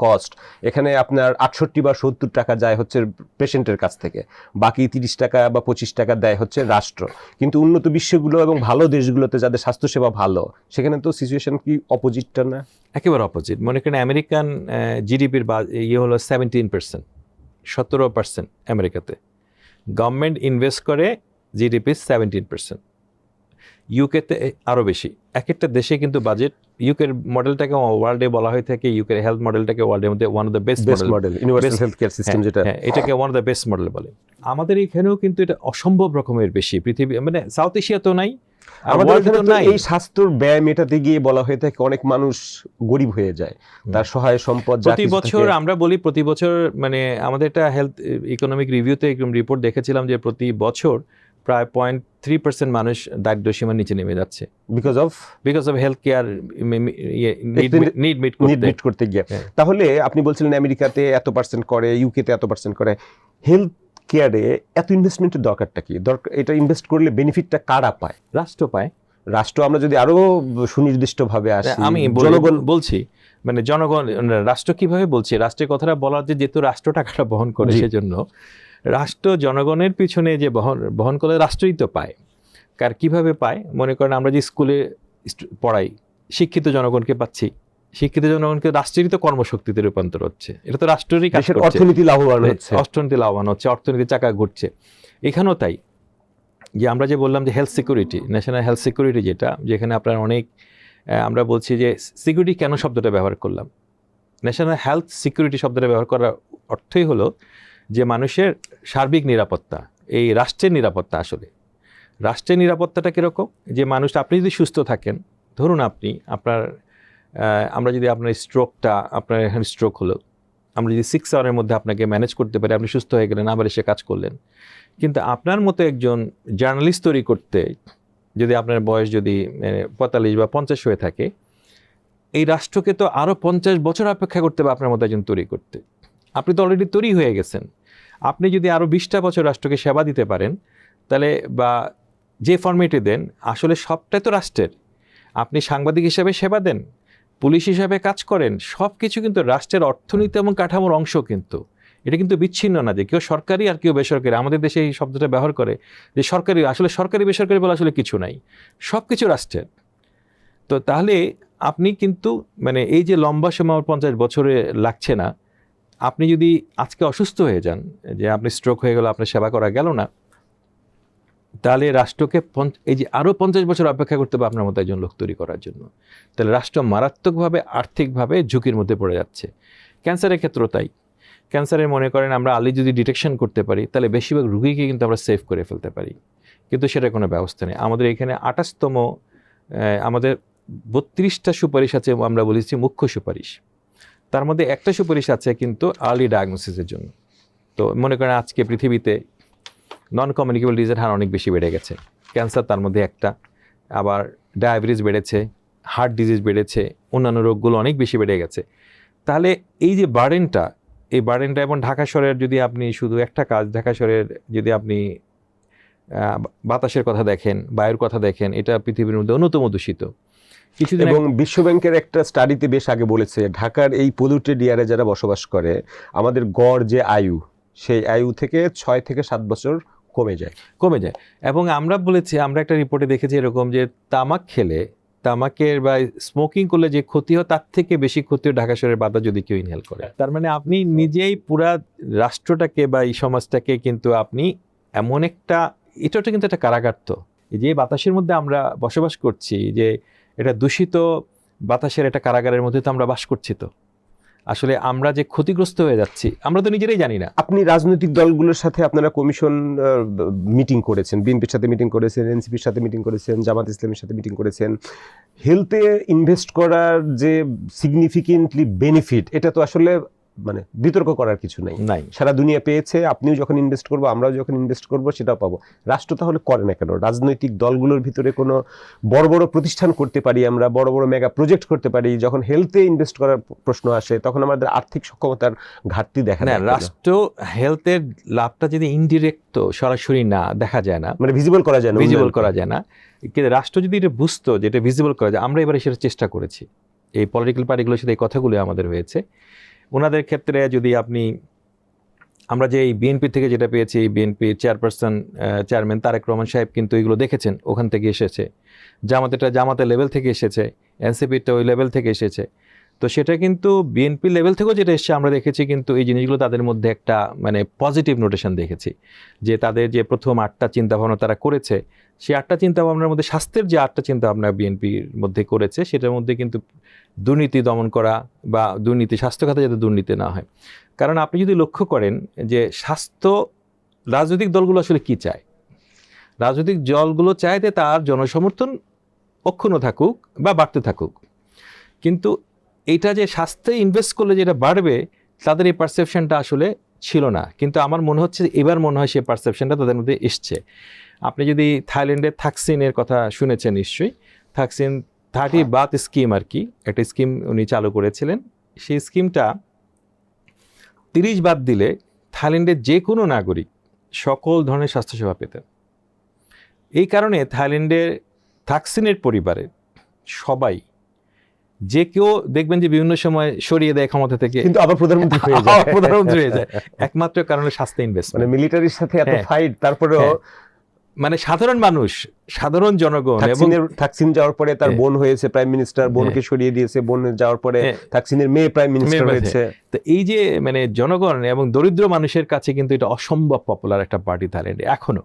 কস্ট, এখানে আপনার 68 বা 70 টাকা যায় হচ্ছে পেশেন্টের কাছ থেকে, বাকি 30 টাকা বা 25 টাকা দেয় হচ্ছে রাষ্ট্র। কিন্তু উন্নত বিশ্বগুলো এবং ভালো দেশগুলোতে যাদের স্বাস্থ্যসেবা ভালো, সেখানে তো সিচুয়েশন কি অপোজিটটা না? একেবারে অপোজিট। মনে করেন আমেরিকান জিডিপির হলো 17%, 17% আমেরিকাতে গভর্নমেন্ট ইনভেস্ট করে, জিডিপি 17%। ইউকেতে আরও বেশি। এক একটা দেশে কিন্তু বাজেট, ইউকের মডেলটাকে ওয়ার্ল্ডে বলা হয়ে থাকে, ইউকের হেলথ মডেলটাকে ওয়ার্ল্ডের মধ্যে one of the best model, universal health care system, যেটা এটাকে one of the best model বলে। আমাদের এখানেও কিন্তু এটা অসম্ভব রকমের বেশি, পৃথিবী মানে সাউথ এশিয়া তো নাই, আমাদের এই স্বাস্থ্যর ব্যয় মেটাতে গিয়ে বলা হয়ে থাকে অনেক মানুষ গরিব হয়ে যায়, তার সহায় সম্পদ প্রতি বছর আমরা বলি, প্রতি বছর মানে আমাদের একটা হেলথ ইকোনমিক রিভিউতে একদম রিপোর্ট দেখেছিলাম যে প্রতি বছর প্রায় 0.3% মানুষ দারিদ্র্য সীমার নিচে নেমে যাচ্ছে because of health care need meet করতে গিয়ে। তাহলে আপনি বলছিলেন আমেরিকাতে এত পার্সেন্ট করে, ইউকেতে এত পার্সেন্ট করে, হেলথ কেয়ারে এত ইনভেস্টমেন্টের দরকারটা কি? এটা ইনভেস্ট করলে বেনিফিটটা কারা পায়? রাষ্ট্র পায়। রাষ্ট্র, আমরা যদি আরো সুনির্দিষ্টভাবে আসি, আমি জনগণ বলছি, মানে জনগণ, রাষ্ট্র কিভাবে বলছি, রাষ্ট্রের কথাটা বলার যে যেহেতু রাষ্ট্র টাকাটা বহন করে, সেজন্য রাষ্ট্র জনগণের পিছনে যে বহন করে রাষ্ট্রই তো পায়। কার কিভাবে পায়? মনে করেন আমরা যে স্কুলে পড়াই, শিক্ষিত জনগণকে পাচ্ছি, শিক্ষিত জনগণকে রাষ্ট্রেরই তো কর্মশক্তিতে রূপান্তর হচ্ছে, এটা তো রাষ্ট্রেরই কাজ করছে, অর্থনীতি লাভবান হচ্ছে, অর্থনীতির চাকা ঘুরছে। এখানেও তাই, যে আমরা যে বললাম যে health security, national health security, যেখানে আপনার অনেক, আমরা বলছি যে সিকিউরিটি কেন শব্দটা ব্যবহার করলাম, ন্যাশনাল হেলথ সিকিউরিটি শব্দটা ব্যবহার করার অর্থই হলো যে মানুষের সার্বিক নিরাপত্তা, এই রাষ্ট্রের নিরাপত্তা। আসলে রাষ্ট্রের নিরাপত্তাটা কীরকম? যে মানুষ, আপনি যদি সুস্থ থাকেন, ধরুন আমরা যদি আপনার আপনার এখানে স্ট্রোক হলো, আমরা যদি 6 আওয়ারের মধ্যে আপনাকে ম্যানেজ করতে পারি, আপনি সুস্থ হয়ে গেলেন, আবার এসে কাজ করলেন। কিন্তু আপনার মতো একজন জার্নালিস্ট তৈরি করতে যদি আপনার বয়স যদি 45 বা 50 হয়ে থাকে, এই রাষ্ট্রকে তো আরও 50 বছর অপেক্ষা করতে হবে আপনার মতো একজন তৈরি করতে। আপনি তো অলরেডি তৈরি হয়ে গেছেন। আপনি যদি আরও 20টা বছর রাষ্ট্রকে সেবা দিতে পারেন, তাহলে বা যে ফরম্যাটে দেন, আসলে সবটাই তো রাষ্ট্রের। আপনি সাংবাদিক হিসাবে সেবা দেন, পুলিশ হিসাবে কাজ করেন, সব কিছু কিন্তু রাষ্ট্রের অর্থনীতি এবং কাঠামোর অংশ। কিন্তু এটা কিন্তু বিচ্ছিন্ন না যে কেউ সরকারি আর কেউ বেসরকারি। আমাদের দেশে এই শব্দটা ব্যবহার করে যে সরকারি, আসলে সরকারি বেসরকারি বলে আসলে কিছু নাই, সব কিছু রাষ্ট্রের। তো তাহলে আপনি কিন্তু মানে এই যে লম্বা সময় 50 বছরে লাগছে না, আপনি যদি আজকে অসুস্থ হয়ে যান, যে আপনি স্ট্রোক হয়ে গেল, আপনার সেবা করা গেল না, তাহলে রাষ্ট্রকে এই যে আরও 50 বছর অপেক্ষা করতে হবে আপনার মতো একজন লোক তৈরি করার জন্য। তাহলে রাষ্ট্র মারাত্মকভাবে আর্থিকভাবে ঝুঁকির মধ্যে পড়ে যাচ্ছে। ক্যান্সারের ক্ষেত্রেও তাই। ক্যান্সারের মনে করেন আমরা আর্লি যদি ডিটেকশন করতে পারি, তাহলে বেশিরভাগ রুগীকে কিন্তু আমরা সেভ করে ফেলতে পারি, কিন্তু সেটার কোনো ব্যবস্থা নেই। আমাদের এখানে 28তম আমাদের 32টা সুপারিশ আছে, আমরা বলেছি মুখ্য সুপারিশ। তার মধ্যে একটা সুপারিশ আছে কিন্তু আর্লি ডায়াগনোসিসের জন্য। তো মনে করেন আজকে পৃথিবীতে নন কমিউনিকেবল ডিজিজের হার অনেক বেশি বেড়ে গেছে, ক্যান্সার তার মধ্যে একটা, আবার ডায়াবেটিস বেড়েছে, হার্ট ডিজিজ বেড়েছে, অন্যান্য রোগগুলো অনেক বেশি বেড়ে গেছে। তাহলে এই যে বার্ডেনটা, এই বার্ডেনটা, এবং ঢাকা শহরের যদি আপনি শুধু একটা কাজ, ঢাকা শহরের যদি আপনি বাতাসের কথা দেখেন, বায়ুর কথা দেখেন, এটা পৃথিবীর মধ্যে অন্যতম দূষিত। কিছুদিন এবং বিশ্বব্যাংকের একটা স্টাডিতে বেশ আগে বলেছে ঢাকার এই পলিউটেড এরিয়ারে যারা বসবাস করে, আমাদের গড় যে আয়ু, সেই আয়ু থেকে 6 থেকে 7 বছর কমে যায়। এবং আমরা বলেছি, আমরা একটা রিপোর্টে দেখেছি এরকম যে তামাক খেলে, তামাকের বা স্মোকিং করলে যে ক্ষতি হয় তার থেকে বেশি ক্ষতি হয় ঢাকা শহরের বাতাস যদি কেউ ইনহেল করে। তার মানে আপনি নিজেই পুরা রাষ্ট্রটাকে বা এই সমাজটাকে কিন্তু আপনি এমন একটা, এটা কিন্তু একটা কারাগার। তো যে বাতাসের মধ্যে আমরা বসবাস করছি, যে এটা দূষিত বাতাসের একটা কারাগারের মধ্যে তো আমরা বাস করছি। তো আসলে আমরা যে ক্ষতিগ্রস্ত হয়ে যাচ্ছি আমরা তো নিজেরাই জানি না। আপনি রাজনৈতিক দলগুলোর সাথে আপনারা কমিশন মিটিং করেছেন, বিএনপির সাথে মিটিং করেছেন, এনসিপির সাথে মিটিং করেছেন, জামাত ইসলামের সাথে মিটিং করেছেন। হেলথে ইনভেস্ট করার যে সিগনিফিকেন্টলি বেনিফিট, এটা তো আসলে মানে বিতর্ক করার কিছু নাই। সারা দুনিয়া পেয়েছে, আপনিও যখন ইনভেস্ট করবো, আমরাও যখন ইনভেস্ট করবো, সেটাও পাবো। রাষ্ট্র তাহলে করে না কেন? রাজনৈতিক দলগুলোর ভিতরে কোনো বড় বড় প্রতিষ্ঠান করতে পারি, আমরা বড় বড় মেগা প্রজেক্ট করতে পারি, যখন হেলথে ইনভেস্ট করার প্রশ্ন আসে তখন আমাদের আর্থিক সক্ষমতার ঘাটতি দেখা যায়। রাষ্ট্র হেলথের লাভটা যদি ইনডিরেক্ট, তো সরাসরি না দেখা যায় না, মানে ভিজিবল করা যায় না, কিন্তু রাষ্ট্র যদি এটা বুঝতো যে এটা ভিজিবল করা যায়, আমরা এবারে সেটা চেষ্টা করেছি। এই পলিটিক্যাল পার্টিগুলোর সাথে এই কথাগুলো আমাদের হয়েছে। ওনাদের ক্ষেত্রে যদি আপনি, আমরা যে এই বিএনপি থেকে যেটা পেয়েছি, বিএনপি চেয়ারম্যান তারেক রহমান সাহেব কিন্তু এগুলো দেখেছেন, ওখান থেকে এসেছে। জামাতের লেভেল থেকে এসেছে, এনসিপিটা ওই লেভেল থেকে এসেছে। তো সেটা কিন্তু বিএনপি লেভেল থেকেও যেটা এসছে আমরা দেখেছি, কিন্তু এই জিনিসগুলো তাদের মধ্যে একটা মানে পজিটিভ নোটেশন দেখেছি, যে তাদের যে প্রথম 8টা চিন্তাভাবনা তারা করেছে, সেই 8টা চিন্তাভাবনার মধ্যে স্বাস্থ্যের যে 8টা চিন্তাভাবনা বিএনপির মধ্যে করেছে, সেটার মধ্যে কিন্তু দুর্নীতি দমন করা বা স্বাস্থ্য খাতে যাতে দুর্নীতি না হয়। কারণ আপনি যদি লক্ষ্য করেন যে স্বাস্থ্য, রাজনৈতিক দলগুলো আসলে কি চায়, রাজনৈতিক দলগুলো চায় যে তার জনসমর্থন অক্ষুণ্ণ থাকুক বা বাড়তে থাকুক, কিন্তু এইটা যে স্বাস্থ্যে ইনভেস্ট করলে যেটা বাড়বে, তাদের এই পারসেপশনটা আসলে ছিল না। কিন্তু আমার মনে হচ্ছে এবার মনে হয় সেই পারসেপশনটা তাদের মধ্যে এসছে। আপনি যদি থাইল্যান্ডের থাকসিনের কথা শুনেছেন নিশ্চয়ই, থাকসিন 30 বাত স্কিম আর কি, একটা স্কিম উনি চালু করেছিলেন। সেই স্কিমটা 30 বাত দিলে থাইল্যান্ডের যে কোনো নাগরিক সকল ধরনের স্বাস্থ্যসেবা পেতেন। এই কারণে থাইল্যান্ডের থাকসিনের পরিবারের সবাই, যে কেউ দেখবেন যে বিভিন্ন সময় সরিয়ে দেয় ক্ষমতা থেকে, কিন্তু আবার প্রধানমন্ত্রী হয়ে যায়, একমাত্র কারণে স্বাস্থ্য ইনভেস্ট। মানে মিলিটারির সাথে এত ফাইট, তারপরেও মানে সাধারণ মানুষ, সাধারণ জনগণ। এবং থাকসিন যাওয়ার পরে তার বোন হয়েছে প্রাইম মিনিস্টার, বোনকে সরিয়ে দিয়েছে, বোন যাওয়ার পরে থাকসিনের মেয়ে প্রাইম মিনিস্টার হয়েছে। তো এই যে মানে জনগণ এবং দরিদ্র মানুষের কাছে কিন্তু এটা অসম্ভব পপুলার একটা পার্টি থাইল্যান্ডে এখনো,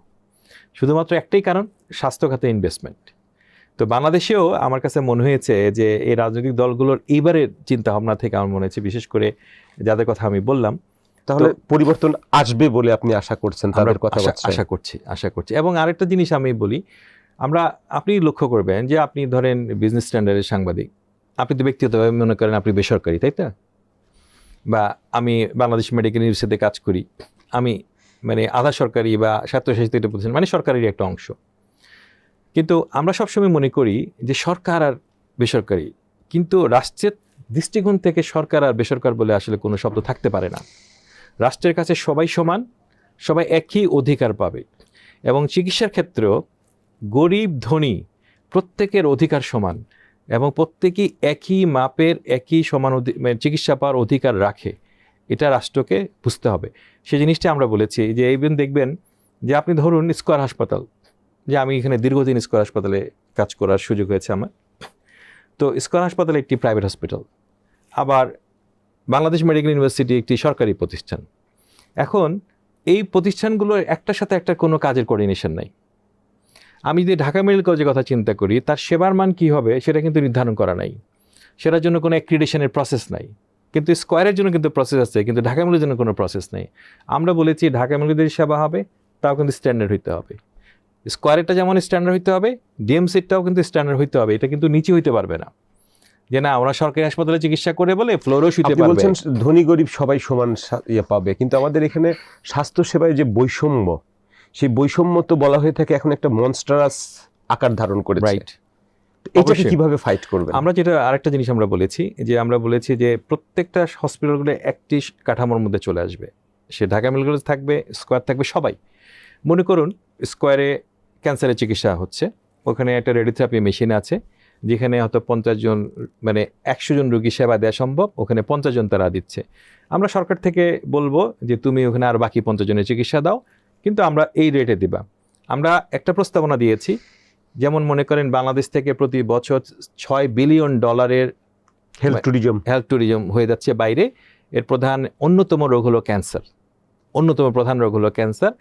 শুধুমাত্র একটাই কারণ, স্বাস্থ্য খাতে ইনভেস্টমেন্ট। তো বাংলাদেশেও আমার কাছে মনে হয়েছে যে এই রাজনৈতিক দলগুলোর এইবারের চিন্তা ভাবনা থেকে আমার মনে হচ্ছে, বিশেষ করে যাদের কথা আমি বললাম, তাহলে পরিবর্তন আসবে বলে আপনি আশা করছেন? তাদের কথা আশা করছি। এবং আরেকটা জিনিস আমি বলি, আপনি লক্ষ্য করবেন যে আপনি ধরেন বিজনেস স্ট্যান্ডার্ডের সাংবাদিক, আপনি তো ব্যক্তিগতভাবে মনে করেন আপনি বেসরকারি, তাই তো? বা আমি বাংলাদেশ মেডিকেল ইউনিভার্সিটিতে কাজ করি, আমি মানে আধা সরকারি বা স্বায়ত্তশাসিত প্রতিষ্ঠান, মানে সরকারের একটা অংশ। কিন্তু আমরা সবসময় মনে করি যে সরকার আর বেসরকারি, কিন্তু রাষ্ট্রের দৃষ্টিকোণ থেকে সরকার আর বেসরকার বলে আসলে কোনো শব্দ থাকতে পারে না। রাষ্ট্রের কাছে সবাই সমান, সবাই একই অধিকার পাবে। এবং চিকিৎসার ক্ষেত্রেও গরিব ধনী প্রত্যেকের অধিকার সমান, এবং প্রত্যেকেই একই মাপের একই সমান চিকিৎসা পাওয়ার অধিকার রাখে। এটা রাষ্ট্রকে বুঝতে হবে। সেই জিনিসটা আমরা বলেছি যে এইদিন দেখবেন যে আপনি ধরুন স্কয়ার হাসপাতাল, যে আমি এখানে দীর্ঘদিন স্কয়ার হাসপাতালে কাজ করার সুযোগ হয়েছে আমার। তো স্কয়ার হাসপাতাল একটি প্রাইভেট হসপিটাল, আবার বাংলাদেশ মেডিকেল ইউনিভার্সিটি একটি সরকারি প্রতিষ্ঠান। এখন এই প্রতিষ্ঠানগুলোর একটার সাথে একটা কোনো কাজের কোঅর্ডিনেশন নাই। আমি যদি ঢাকা মেডিকেল কলেজের কথা চিন্তা করি, তার সেবার মান কী হবে সেটা কিন্তু নির্ধারণ করা নাই, সেটার জন্য কোনো অ্যাক্রিডিটেশনের প্রসেস নাই। কিন্তু স্কয়ারের জন্য কিন্তু প্রসেস আছে, কিন্তু ঢাকা মেডিকেলের জন্য কোনো প্রসেস নেই। আমরা বলেছি ঢাকা মেডিকেলের সেবা হবে, তাও কিন্তু স্ট্যান্ডার্ড হইতে হবে। স্কয়ারেরটা যেমন স্ট্যান্ডার্ড হইতে হবে, ডিএমসিটাও কিন্তু স্ট্যান্ডার্ড হইতে হবে। এটা কিন্তু নিচে হইতে পারবে না, যে না ওরা সরকারি হাসপাতালে চিকিৎসা করে বলে ফ্লোরেও শুতে আপনি পারবে। বলছেন ধনী গরিব সবাই সমান পাবে, কিন্তু আমাদের এখানে স্বাস্থ্য সেবায় যে বৈষম্য, সেই বৈষম্য তো বলা হয়ে থাকে এখন একটা মনস্টারাস আকার ধারণ করেছে। রাইট, এটাকে অবশ্যই। কিভাবে ফাইট করবে? আমরা যেটা আরেকটা জিনিস আমরা বলেছি, যে আমরা বলেছি যে প্রত্যেকটা হসপিটালগুলো একটি কাঠামোর মধ্যে চলে আসবে। সে ঢাকা মেডিকেল কলেজ থাকবে, স্কয়ার থাকবে, সবাই। মনে করুন স্কয়ারে ক্যান্সারের চিকিৎসা হচ্ছে, ওখানে একটা রেডিওথেরাপি মেশিন আছে, যেখানে হয়তো 50 জন মানে 100 জন রোগী সেবা দেওয়া সম্ভব, ওখানে 50 জন তারা দিচ্ছে। আমরা সরকার থেকে বলবো যে তুমি ওখানে আর বাকি 50 জনের চিকিৎসা দাও, কিন্তু আমরা এই রেটে দিবা। আমরা একটা প্রস্তাবনা দিয়েছি, যেমন মনে করেন বাংলাদেশ থেকে প্রতি বছর $6 বিলিয়ন হেলথ ট্যুরিজম হয়ে যাচ্ছে বাইরে। এর অন্যতম রোগ হলো ক্যান্সার, অন্যতম প্রধান রোগ হলো ক্যান্সার।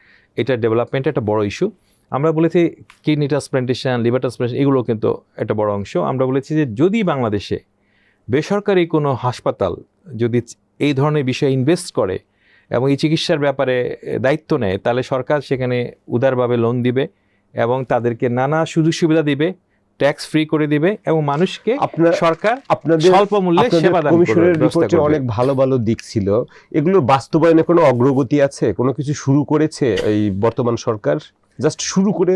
এটা ডেভেলপমেন্ট একটা বড় ইস্যু। আমরা বলেছি কিডনি ট্রান্সপ্লান্টেশন, লিভার ট্রান্সপ্লান্টেশন, এগুলো কিন্তু একটা বড় অংশ। আমরা বলেছি যে যদি বাংলাদেশে বেসরকারি কোনো হাসপাতাল যদি এই ধরনের বিষয়ে ইনভেস্ট করে এবং এই চিকিৎসার ব্যাপারে দায়িত্ব নেয়, তাহলে সরকার সেখানে উদারভাবে লোন দিবে এবং তাদেরকে নানা সুযোগ সুবিধা দিবে, ট্যাক্স ফ্রি করে দিবে, এবং মানুষকে সরকার আপনাদের স্বল্প মূল্যে সেবা দান কমিশনের করবে। রিপোর্টে অনেক ভালো ভালো দিক ছিল, এগুলো বাস্তবায়নে কোনো অগ্রগতি আছে? কোনো কিছু শুরু করেছে এই বর্তমান সরকার? জাস্ট শুরু করে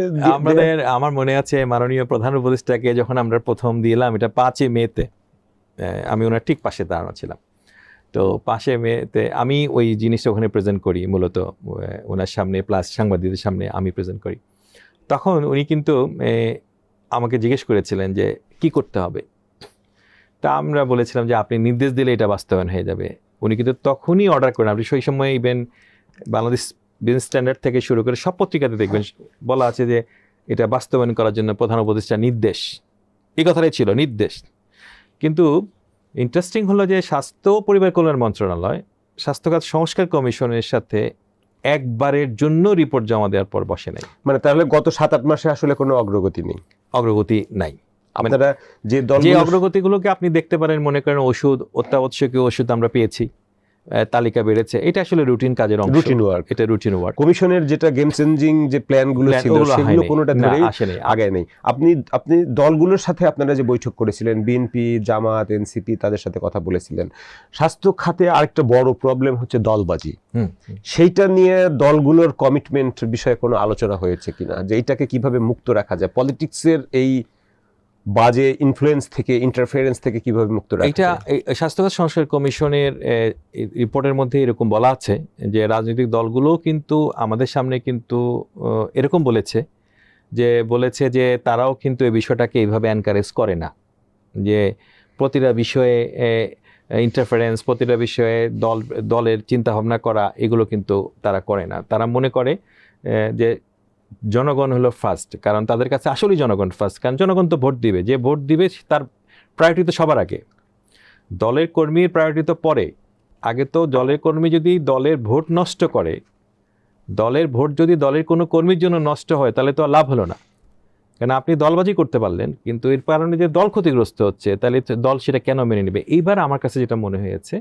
আমার মনে আছে মাননীয় প্রধান উপদেষ্টাকে যখন আমরা প্রথম দিলাম, এটা 5 মেতে, আমি ওনার ঠিক পাশে দাঁড়ানো ছিলাম। তো 5 মেতে আমি ওই জিনিসটা ওখানে প্রেজেন্ট করি, মূলত ওনার সামনে প্লাস সাংবাদিকদের সামনে আমি প্রেজেন্ট করি। তখন উনি কিন্তু আমাকে জিজ্ঞেস করেছিলেন যে কি করতে হবে। তা আমরা বলেছিলাম যে আপনি নির্দেশ দিলে এটা বাস্তবায়ন হয়ে যাবে। উনি কিন্তু তখনই অর্ডার করেন। আপনি সেই সময় ইভেন বাংলাদেশ বিজনেস স্ট্যান্ডার্ড থেকে শুরু করে সব পত্রিকাতে দেখবেন বলা আছে যে এটা বাস্তবায়ন করার জন্য প্রধান উপদেষ্টার নির্দেশ, এই কথাটাই ছিল, নির্দেশ। কিন্তু ইন্টারেস্টিং হলো যে স্বাস্থ্য পরিবার কল্যাণ মন্ত্রণালয় স্বাস্থ্যখাত সংস্কার কমিশনের সাথে একবারের জন্য রিপোর্ট জমা দেওয়ার পর বসে নাই। মানে তাহলে গত 7-8 মাসে আসলে কোনো অগ্রগতি নেই? অগ্রগতি নাই। আপনারা যে অগ্রগতিগুলোকে আপনি দেখতে পারেন, মনে করেন ওষুধ, অত্যাবশ্যকীয় ওষুধ আমরা পেয়েছি, তালিকা বেড়েছে, এটা আসলে রুটিন কাজের অংশ, রুটিন ওয়ার্ক। এটা রুটিন ওয়ার্ক। কমিশনের যেটা গেম চেঞ্জিং যে প্ল্যানগুলো ছিল সেগুলো কোনোটা ধরেই আগায় নেই। আপনি দলগুলোর সাথে আপনারা যে বৈঠক করেছিলেন, বিএনপি, জামাত, এনসিপি, তাদের সাথে কথা বলেছিলেন। স্বাস্থ্য খাতে আরেকটা বড় প্রবলেম হচ্ছে দলবাজি। সেইটা নিয়ে দলগুলোর কমিটমেন্ট বিষয়ে কোনো আলোচনা হয়েছে কিনা, যে এইটাকে কিভাবে মুক্ত রাখা যায়, পলিটিক্সের এই বাজে ইনফ্লুয়েন্স থেকে, ইন্টারফারেন্স থেকে কিভাবে মুক্ত রাখা যায়? এটা স্বাস্থ্যখাত সংস্কার কমিশনের রিপোর্টের মধ্যে এরকম বলা আছে যে রাজনৈতিক দলগুলোও কিন্তু আমাদের সামনে কিন্তু এরকম বলেছে যে তারাও কিন্তু এই বিষয়টাকে এইভাবে এনকারেজ করে না, যে প্রতিটা বিষয়ে ইন্টারফারেন্স, প্রতিটা বিষয়ে দলের চিন্তাভাবনা করা, এগুলো কিন্তু তারা করে না। তারা মনে করে যে জনগণ হলো ফার্স্ট, কারণ তাদের কাছে আসলেই জনগণ ফার্স্ট, কারণ জনগণ তো ভোট দিবে, যে ভোট দিবে তার প্রায়োরিটি তো সবার আগে, দলের কর্মীর প্রায়োরিটি তো পরে। আগে তো দলের কর্মী যদি দলের ভোট নষ্ট করে, দলের ভোট যদি দলের কোনো কর্মীর জন্য নষ্ট হয়, তাহলে তো আর লাভ হলো না। কারণ আপনি দলবাজি করতে পারলেন, কিন্তু এর কারণে যে দল ক্ষতিগ্রস্ত হচ্ছে, তাহলে দল সেটা কেন মেনে নেবে? এইবার আমার কাছে যেটা মনে হয়েছে,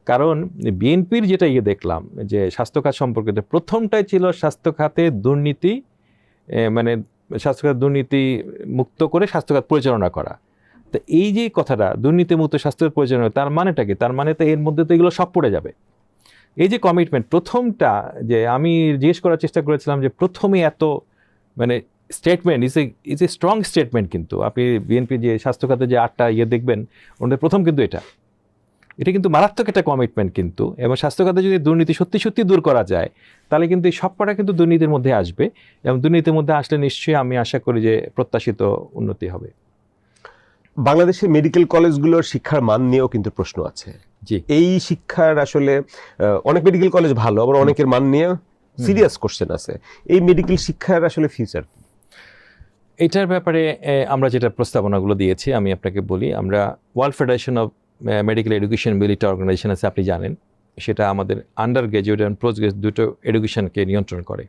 কারণ বিএনপির যেটা দেখলাম যে স্বাস্থ্য খাত সম্পর্কিত প্রথমটাই ছিল স্বাস্থ্য খাতে দুর্নীতি, মানে স্বাস্থ্য খাত দুর্নীতি মুক্ত করে স্বাস্থ্য খাত পরিচালনা করা। তো এই যে কথাটা দুর্নীতি মুক্ত স্বাস্থ্য খাত পরিচালনা, তার মানেটা কি? তার মানে তো এর মধ্যে তো এগুলো সব পড়ে যাবে। এই যে কমিটমেন্ট প্রথমটা, যে আমি জিজ্ঞেস করার চেষ্টা করেছিলাম যে প্রথমে এত মানে statement is a strong statement, কিন্তু আপনি বিএনপি যে স্বাস্থ্য খাতে যে 8টা দেখবেন, ওদের প্রথম কিন্তু এটা কিন্তু মারাত্মক একটা কমিটমেন্ট কিন্তু। এবং স্বাস্থ্য খাতে যদি দুর্নীতি সত্যি সত্যি দূর করা যায়, তাহলে কিন্তু এই সবকটা কিন্তু দুর্নীতির মধ্যে আসবে, এবং দুর্নীতির মধ্যে আসলে নিশ্চয়ই আমি আশা করি যে প্রত্যাশিত উন্নতি হবে। বাংলাদেশের মেডিকেল কলেজগুলোর শিক্ষার মান নিয়েও কিন্তু প্রশ্ন আছে। জি, এই শিক্ষার আসলে অনেক মেডিকেল কলেজ ভালো, আবার অনেকের মান নিয়ে সিরিয়াস কোশ্চেন আছে। এই মেডিকেল শিক্ষার আসলে ফিউচার? এটার ব্যাপারে আমরা যেটা প্রস্তাবনাগুলো দিয়েছি আমি আপনাকে বলি, আমরা world federation of medical education বিলিটা অর্গানাইজেশন আছে, আপনি জানেন, সেটা আমাদের আন্ডার গ্র্যাজুয়েট এবং পোস্ট গ্র্যাজুয়েট দুটো এডুকেশনকে নিয়ন্ত্রণ করে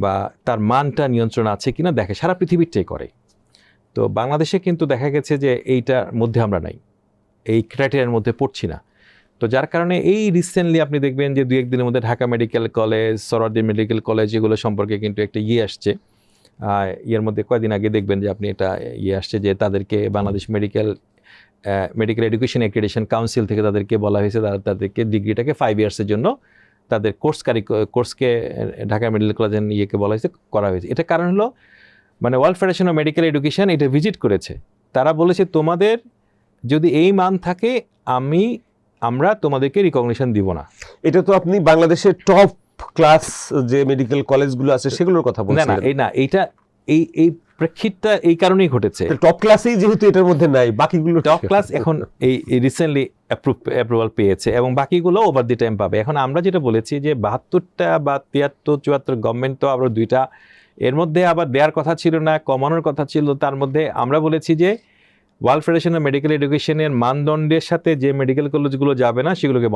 বা তার মানটা নিয়ন্ত্রণ আছে কিনা দেখে, সারা পৃথিবীরটাই করে। তো বাংলাদেশে কিন্তু দেখা গেছে যে এইটার মধ্যে আমরা নাই, এই ক্রাইটেরিয়ার মধ্যে পড়ছি না। তো যার কারণে এই রিসেন্টলি আপনি দেখবেন যে 2-1 দিনের মধ্যে Dhaka medical college, Suhrawardy medical college, এগুলো সম্পর্কে কিন্তু একটা আসছে। এর মধ্যে কয়েকদিন আগে দেখবেন যে আপনি এটা আসছে যে তাদেরকে Bangladesh medical education accreditation council থেকে তাদেরকে বলা হয়েছে তাদেরকে ডিগ্রিটাকে 5 ইয়ার্সের জন্য তাদের কোর্সকে ঢাকা মেডিকেল কলেজের বলা হয়েছে, করা হয়েছে। এটা কারণ হলো মানে world federation of medical education এটা ভিজিট করেছে, তারা বলেছে তোমাদের যদি এই মান থাকে আমরা তোমাদেরকে রিকগনিশন দিব না। এটা তো আপনি বাংলাদেশের টপ ক্লাস যে মেডিকেল কলেজগুলো আছে সেগুলোর কথা বলছেন। না এইটা এই প্রেক্ষিতটা এই কারণেই ঘটেছে, টপ ক্লাসেই যেহেতু এটার মধ্যে নাই, বাকিগুলো টপ ক্লাস এখন এই রিসেন্টলি অ্যাপ্রুভাল পেয়েছে এবং বাকিগুলো ওভার দি টাইম পাবে। এখন আমরা যেটা বলেছি যে 72টা বা 73-74 গভর্নমেন্ট তো আবার 2টা, এর মধ্যে আবার দেওয়ার কথা ছিল না, কমানোর কথা ছিল। তার মধ্যে আমরা বলেছি যে ওয়ার্ল্ড ফেডারেশন অফ মেডিকেল এডুকেশনের মানদণ্ডের সাথে যে মেডিকেল কলেজগুলো যাবে না সেগুলোকে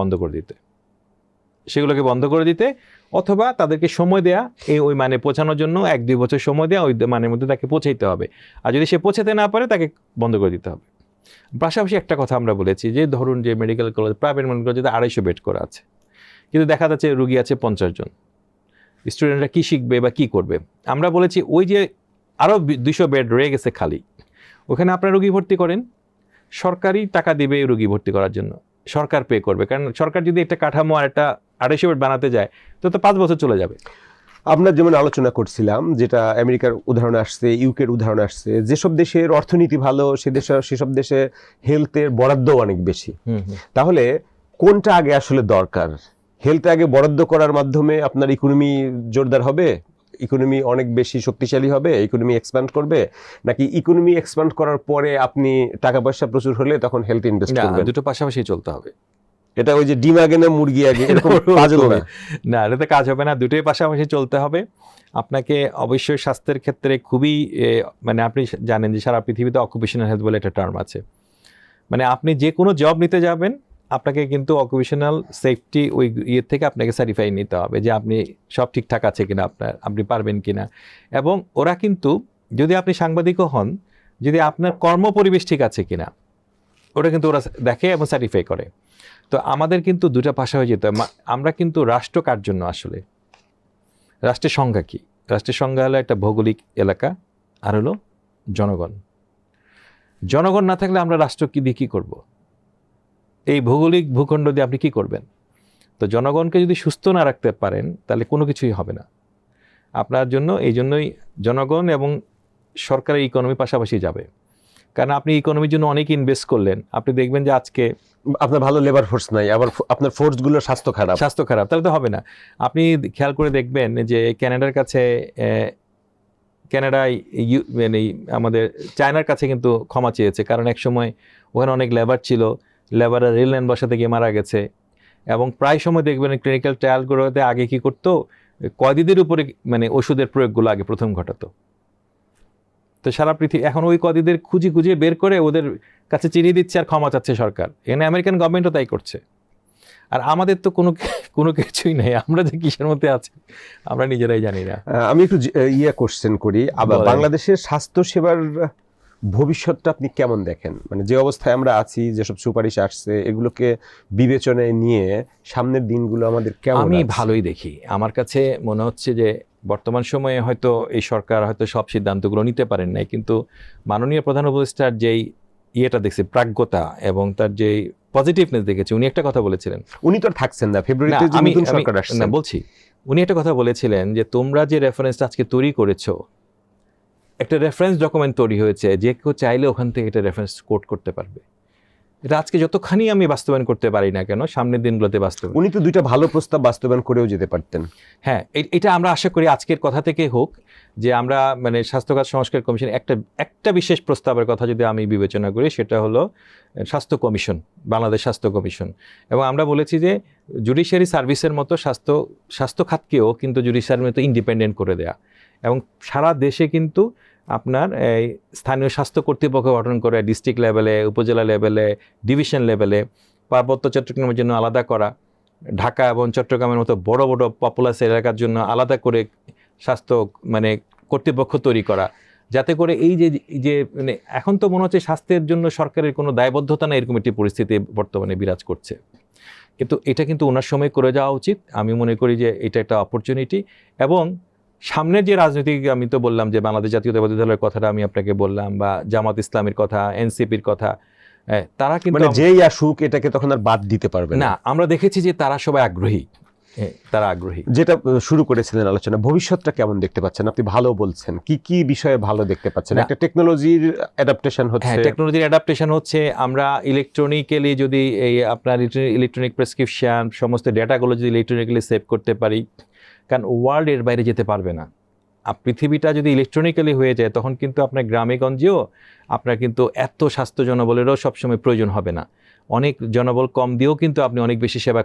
বন্ধ করে দিতে অথবা তাদেরকে সময় দেয়া ওই মানে পৌঁছানোর জন্য 1-2 বছর সময় দেওয়া, ওই মানের মধ্যে তাকে পৌঁছাইতে হবে। আর যদি সে পৌঁছাতে না পারে তাকে বন্ধ করে দিতে হবে। পাশাপাশি একটা কথা আমরা বলেছি যে ধরুন যে মেডিকেল কলেজ, প্রাইভেট মেডিকেল কলেজে 250 বেড করা আছে, কিন্তু দেখা যাচ্ছে রুগী আছে 50 জন, স্টুডেন্টরা কী শিখবে বা কী করবে? আমরা বলেছি ওই যে আরও 200 বেড রয়ে গেছে খালি, ওখানে আপনারা রুগী ভর্তি করেন, সরকারি টাকা দিবে রুগী ভর্তি করার জন্য, সরকার পে করবে। কারণ সরকার যদি একটা কাঠামো আর একটা 250 বেড বানাতে যায় তো 5 বছর চলে যাবে। আমরা যেমন আলোচনা করছিলাম, যেটা আমেরিকার উদাহরণ আসছে, ইউকের উদাহরণ আসছে, যেসব দেশের অর্থনীতি ভালো সেসব দেশে হেলথের বরাদ্দ অনেক বেশি। তাহলে কোনটা আগে আসলে দরকার? হেলথে আগে বরাদ্দ করার মাধ্যমে আপনার ইকোনমি জোরদার হবে, ইকোনমি অনেক বেশি শক্তিশালী হবে, ইকোনমি এক্সপ্যান্ড করবে, নাকি ইকোনমি এক্সপ্যান্ড করার পরে আপনি টাকা পয়সা প্রচুর হলে তখন হেলথ ইনভেস্ট করবেন? দুটো পাশাপাশি চলতে হবে। এটা ওই যে ডিম আগে না মুরগি আগে এরকম কাজ হবে না, এটাতে কাজ হবে না, দুটোই পাশাপাশি চলতে হবে। আপনাকে অবশ্যই স্বাস্থ্যের ক্ষেত্রে খুবই মানে আপনি জানেন যে সারা পৃথিবীতে অকুপেশনাল হেলথ বলে একটা টার্ম আছে, মানে আপনি যে কোনো জব নিতে যাবেন আপনাকে কিন্তু অকুপেশনাল সেফটি ওই থেকে আপনাকে সার্টিফাই নিতে হবে যে আপনি সব ঠিকঠাক আছে কিনা, আপনি পারবেন কিনা। এবং ওরা কিন্তু যদি আপনি সাংবাদিকও হন, যদি আপনার কর্মপরিবেশ ঠিক আছে কিনা ওটা কিন্তু ওরা দেখে এবং সার্টিফাই করে। তো আমাদের কিন্তু দুটা পাশা হয়ে যেতে হবে। আমরা কিন্তু রাষ্ট্র কার জন্য আসলে, রাষ্ট্রের সংজ্ঞা কি? রাষ্ট্রের সংজ্ঞা হলো একটা ভৌগোলিক এলাকা আর হলো জনগণ না থাকলে আমরা রাষ্ট্র দিয়ে কী করবো? এই ভৌগোলিক ভূখণ্ড দিয়ে আপনি কী করবেন? তো জনগণকে যদি সুস্থ না রাখতে পারেন তাহলে কোনো কিছুই হবে না আপনার জন্য। এই জন্যই জনগণ এবং সরকারের ইকোনমি পাশাপাশি যাবে। কারণ আপনি ইকোনমির জন্য অনেক ইনভেস্ট করলেন, আপনি দেখবেন যে আজকে আপনার ভালো লেবার ফোর্স নাই, আবার আপনার ফোর্সগুলোর স্বাস্থ্য খারাপ, তাহলে তো হবে না। আপনি খেয়াল করে দেখবেন যে কানাডার কাছে, কানাডায় মানে আমাদের চায়নার কাছে কিন্তু ক্ষমা চেয়েছে, কারণ এক সময় ওখানে অনেক লেবার ছিল, লেবাররা রেল লাইন বসাতে গিয়ে মারা গেছে। এবং প্রায় সময় দেখবেন ক্লিনিক্যাল ট্রায়ালগুলোতে আগে কি করতো, কয়েদিদের উপরে মানে ওষুধের প্রয়োগগুলো আগে প্রথম ঘটাতো। তো সারা পৃথিবী এখন ওই কয়েদিদের খুঁজে বের করে ওদের কাছে চিনিয়ে দিচ্ছে আর ক্ষমা চাচ্ছে সরকার। এখানে আমেরিকান গভর্নমেন্টও তাই করছে। আর আমাদের তো কোনো কিছুই নেই, আমরা যে কিসের মধ্যে আছি আমরা নিজেরাই জানি না। আমি একটু কোশ্চেন করি, আবার বাংলাদেশের স্বাস্থ্য সেবার ভবিষ্যৎটা আপনি কেমন দেখেন? মানে যে অবস্থায় আমরা আছি, যেসব সুপারিশ আসছে, এগুলোকে বিবেচনায় নিয়ে সামনের দিনগুলো আমাদের কেমন? আমি ভালোই দেখি। আমার কাছে মনে হচ্ছে যে বর্তমান সময়ে হয়তো এই সরকার হয়তো সব সিদ্ধান্তগুলো নিতে পারেন নাই, কিন্তু মাননীয় প্রধান উপদেষ্টার যেই দেখছি, প্রাজ্ঞতা এবং তার যেই পজিটিভনেস দেখেছি, উনি একটা কথা বলেছিলেন। উনি তো থাকছেন না, ফেব্রুয়ারিতে যে নতুন সরকার আসছে। না বলছি, উনি একটা কথা বলেছিলেন যে তোমরা যে রেফারেন্সটা আজকে তৈরি করেছো, একটা রেফারেন্স ডকুমেন্ট তৈরি হয়েছে, যে কেউ চাইলে ওখান থেকে একটা রেফারেন্স কোট করতে পারবে। এটা আজকে যতখানি আমি বাস্তবায়ন করতে পারি না কেন, সামনের দিনগুলোতে বাস্তবায়ন। উনি তো 2টা ভালো প্রস্তাব বাস্তবায়ন করেও যেতে পারতেন। হ্যাঁ, এটা আমরা আশা করি আজকের কথা থেকে হোক, যে আমরা মানে স্বাস্থ্যখাত সংস্কার কমিশন একটা বিশেষ প্রস্তাবের কথা যদি আমি বিবেচনা করি, সেটা হলো স্বাস্থ্য কমিশন, বাংলাদেশ স্বাস্থ্য কমিশন। এবং আমরা বলেছি যে জুডিশিয়ারি সার্ভিসের মতো স্বাস্থ্য খাতকেও কিন্তু জুডিশিয়ারির মতো ইন্ডিপেন্ডেন্ট করে দেয়া এবং সারা দেশে কিন্তু আপনার এই স্থানীয় স্বাস্থ্য কর্তৃপক্ষ গঠন করে ডিস্ট্রিক্ট লেভেলে, উপজেলা লেভেলে, ডিভিশন লেভেলে, পার্বত্য চট্টগ্রামের জন্য আলাদা করা, ঢাকা এবং চট্টগ্রামের মতো বড় বড় পপুলাস এলাকার জন্য আলাদা করে স্বাস্থ্য মানে কর্তৃপক্ষ তৈরি করা, যাতে করে এই যে মানে এখন তো মনে হচ্ছে স্বাস্থ্যের জন্য সরকারের কোনো দায়বদ্ধতা নেই, এরকম একটি পরিস্থিতি বর্তমানে বিরাজ করছে। কিন্তু এটা কিন্তু ওনার সময় করে যাওয়া উচিত। আমি মনে করি যে এটা একটা অপরচুনিটি। এবং সামনের যে রাজনৈতিক, আমি তো বললাম যে বাংলাদেশ জাতীয়তাবাদী দলের কথাটা আমি আপনাকে বললাম, বা জামাত ইসলামের কথা, এনসিপির কথা, তারা কিন্তু মানে যেই আসুক এটাকে তখন আর বাদ দিতে পারবে না। আমরা দেখেছি যে তারা সবাই আগ্রহী, তারা আগ্রহী। যেটা শুরু করেছিলেন আলোচনা, ভবিষ্যৎটা কেমন দেখতে পাচ্ছেন? আপনি ভালো বলছেন, কি কি বিষয়ে ভালো দেখতে পাচ্ছেন? একটা টেকনোলজির অ্যাডাপ্টেশন হচ্ছে। হ্যাঁ, টেকনোলজির অ্যাডাপ্টেশন হচ্ছে। আমরা ইলেকট্রনিক্যালি যদি এই আপনার ইলেকট্রনিক প্রেসক্রিপশন সমস্ত ডেটাগুলো যদি ইলেকট্রনিক্যালি সেভ করতে পারি, কারণ ওয়ার্ল্ড এর বাইরে যেতে পারবে না। পৃথিবীটা যদি ইলেকট্রনিক্যালি হয়ে যায়, তখন কিন্তু আপনার গ্রামে গঞ্জেও আপনার কিন্তু এত স্বাস্থ্য জনবলেরও সবসময় প্রয়োজন হবে না। অনেক জনবল কম দিয়েও কিন্তু আপনি অনেক বেশি সেবা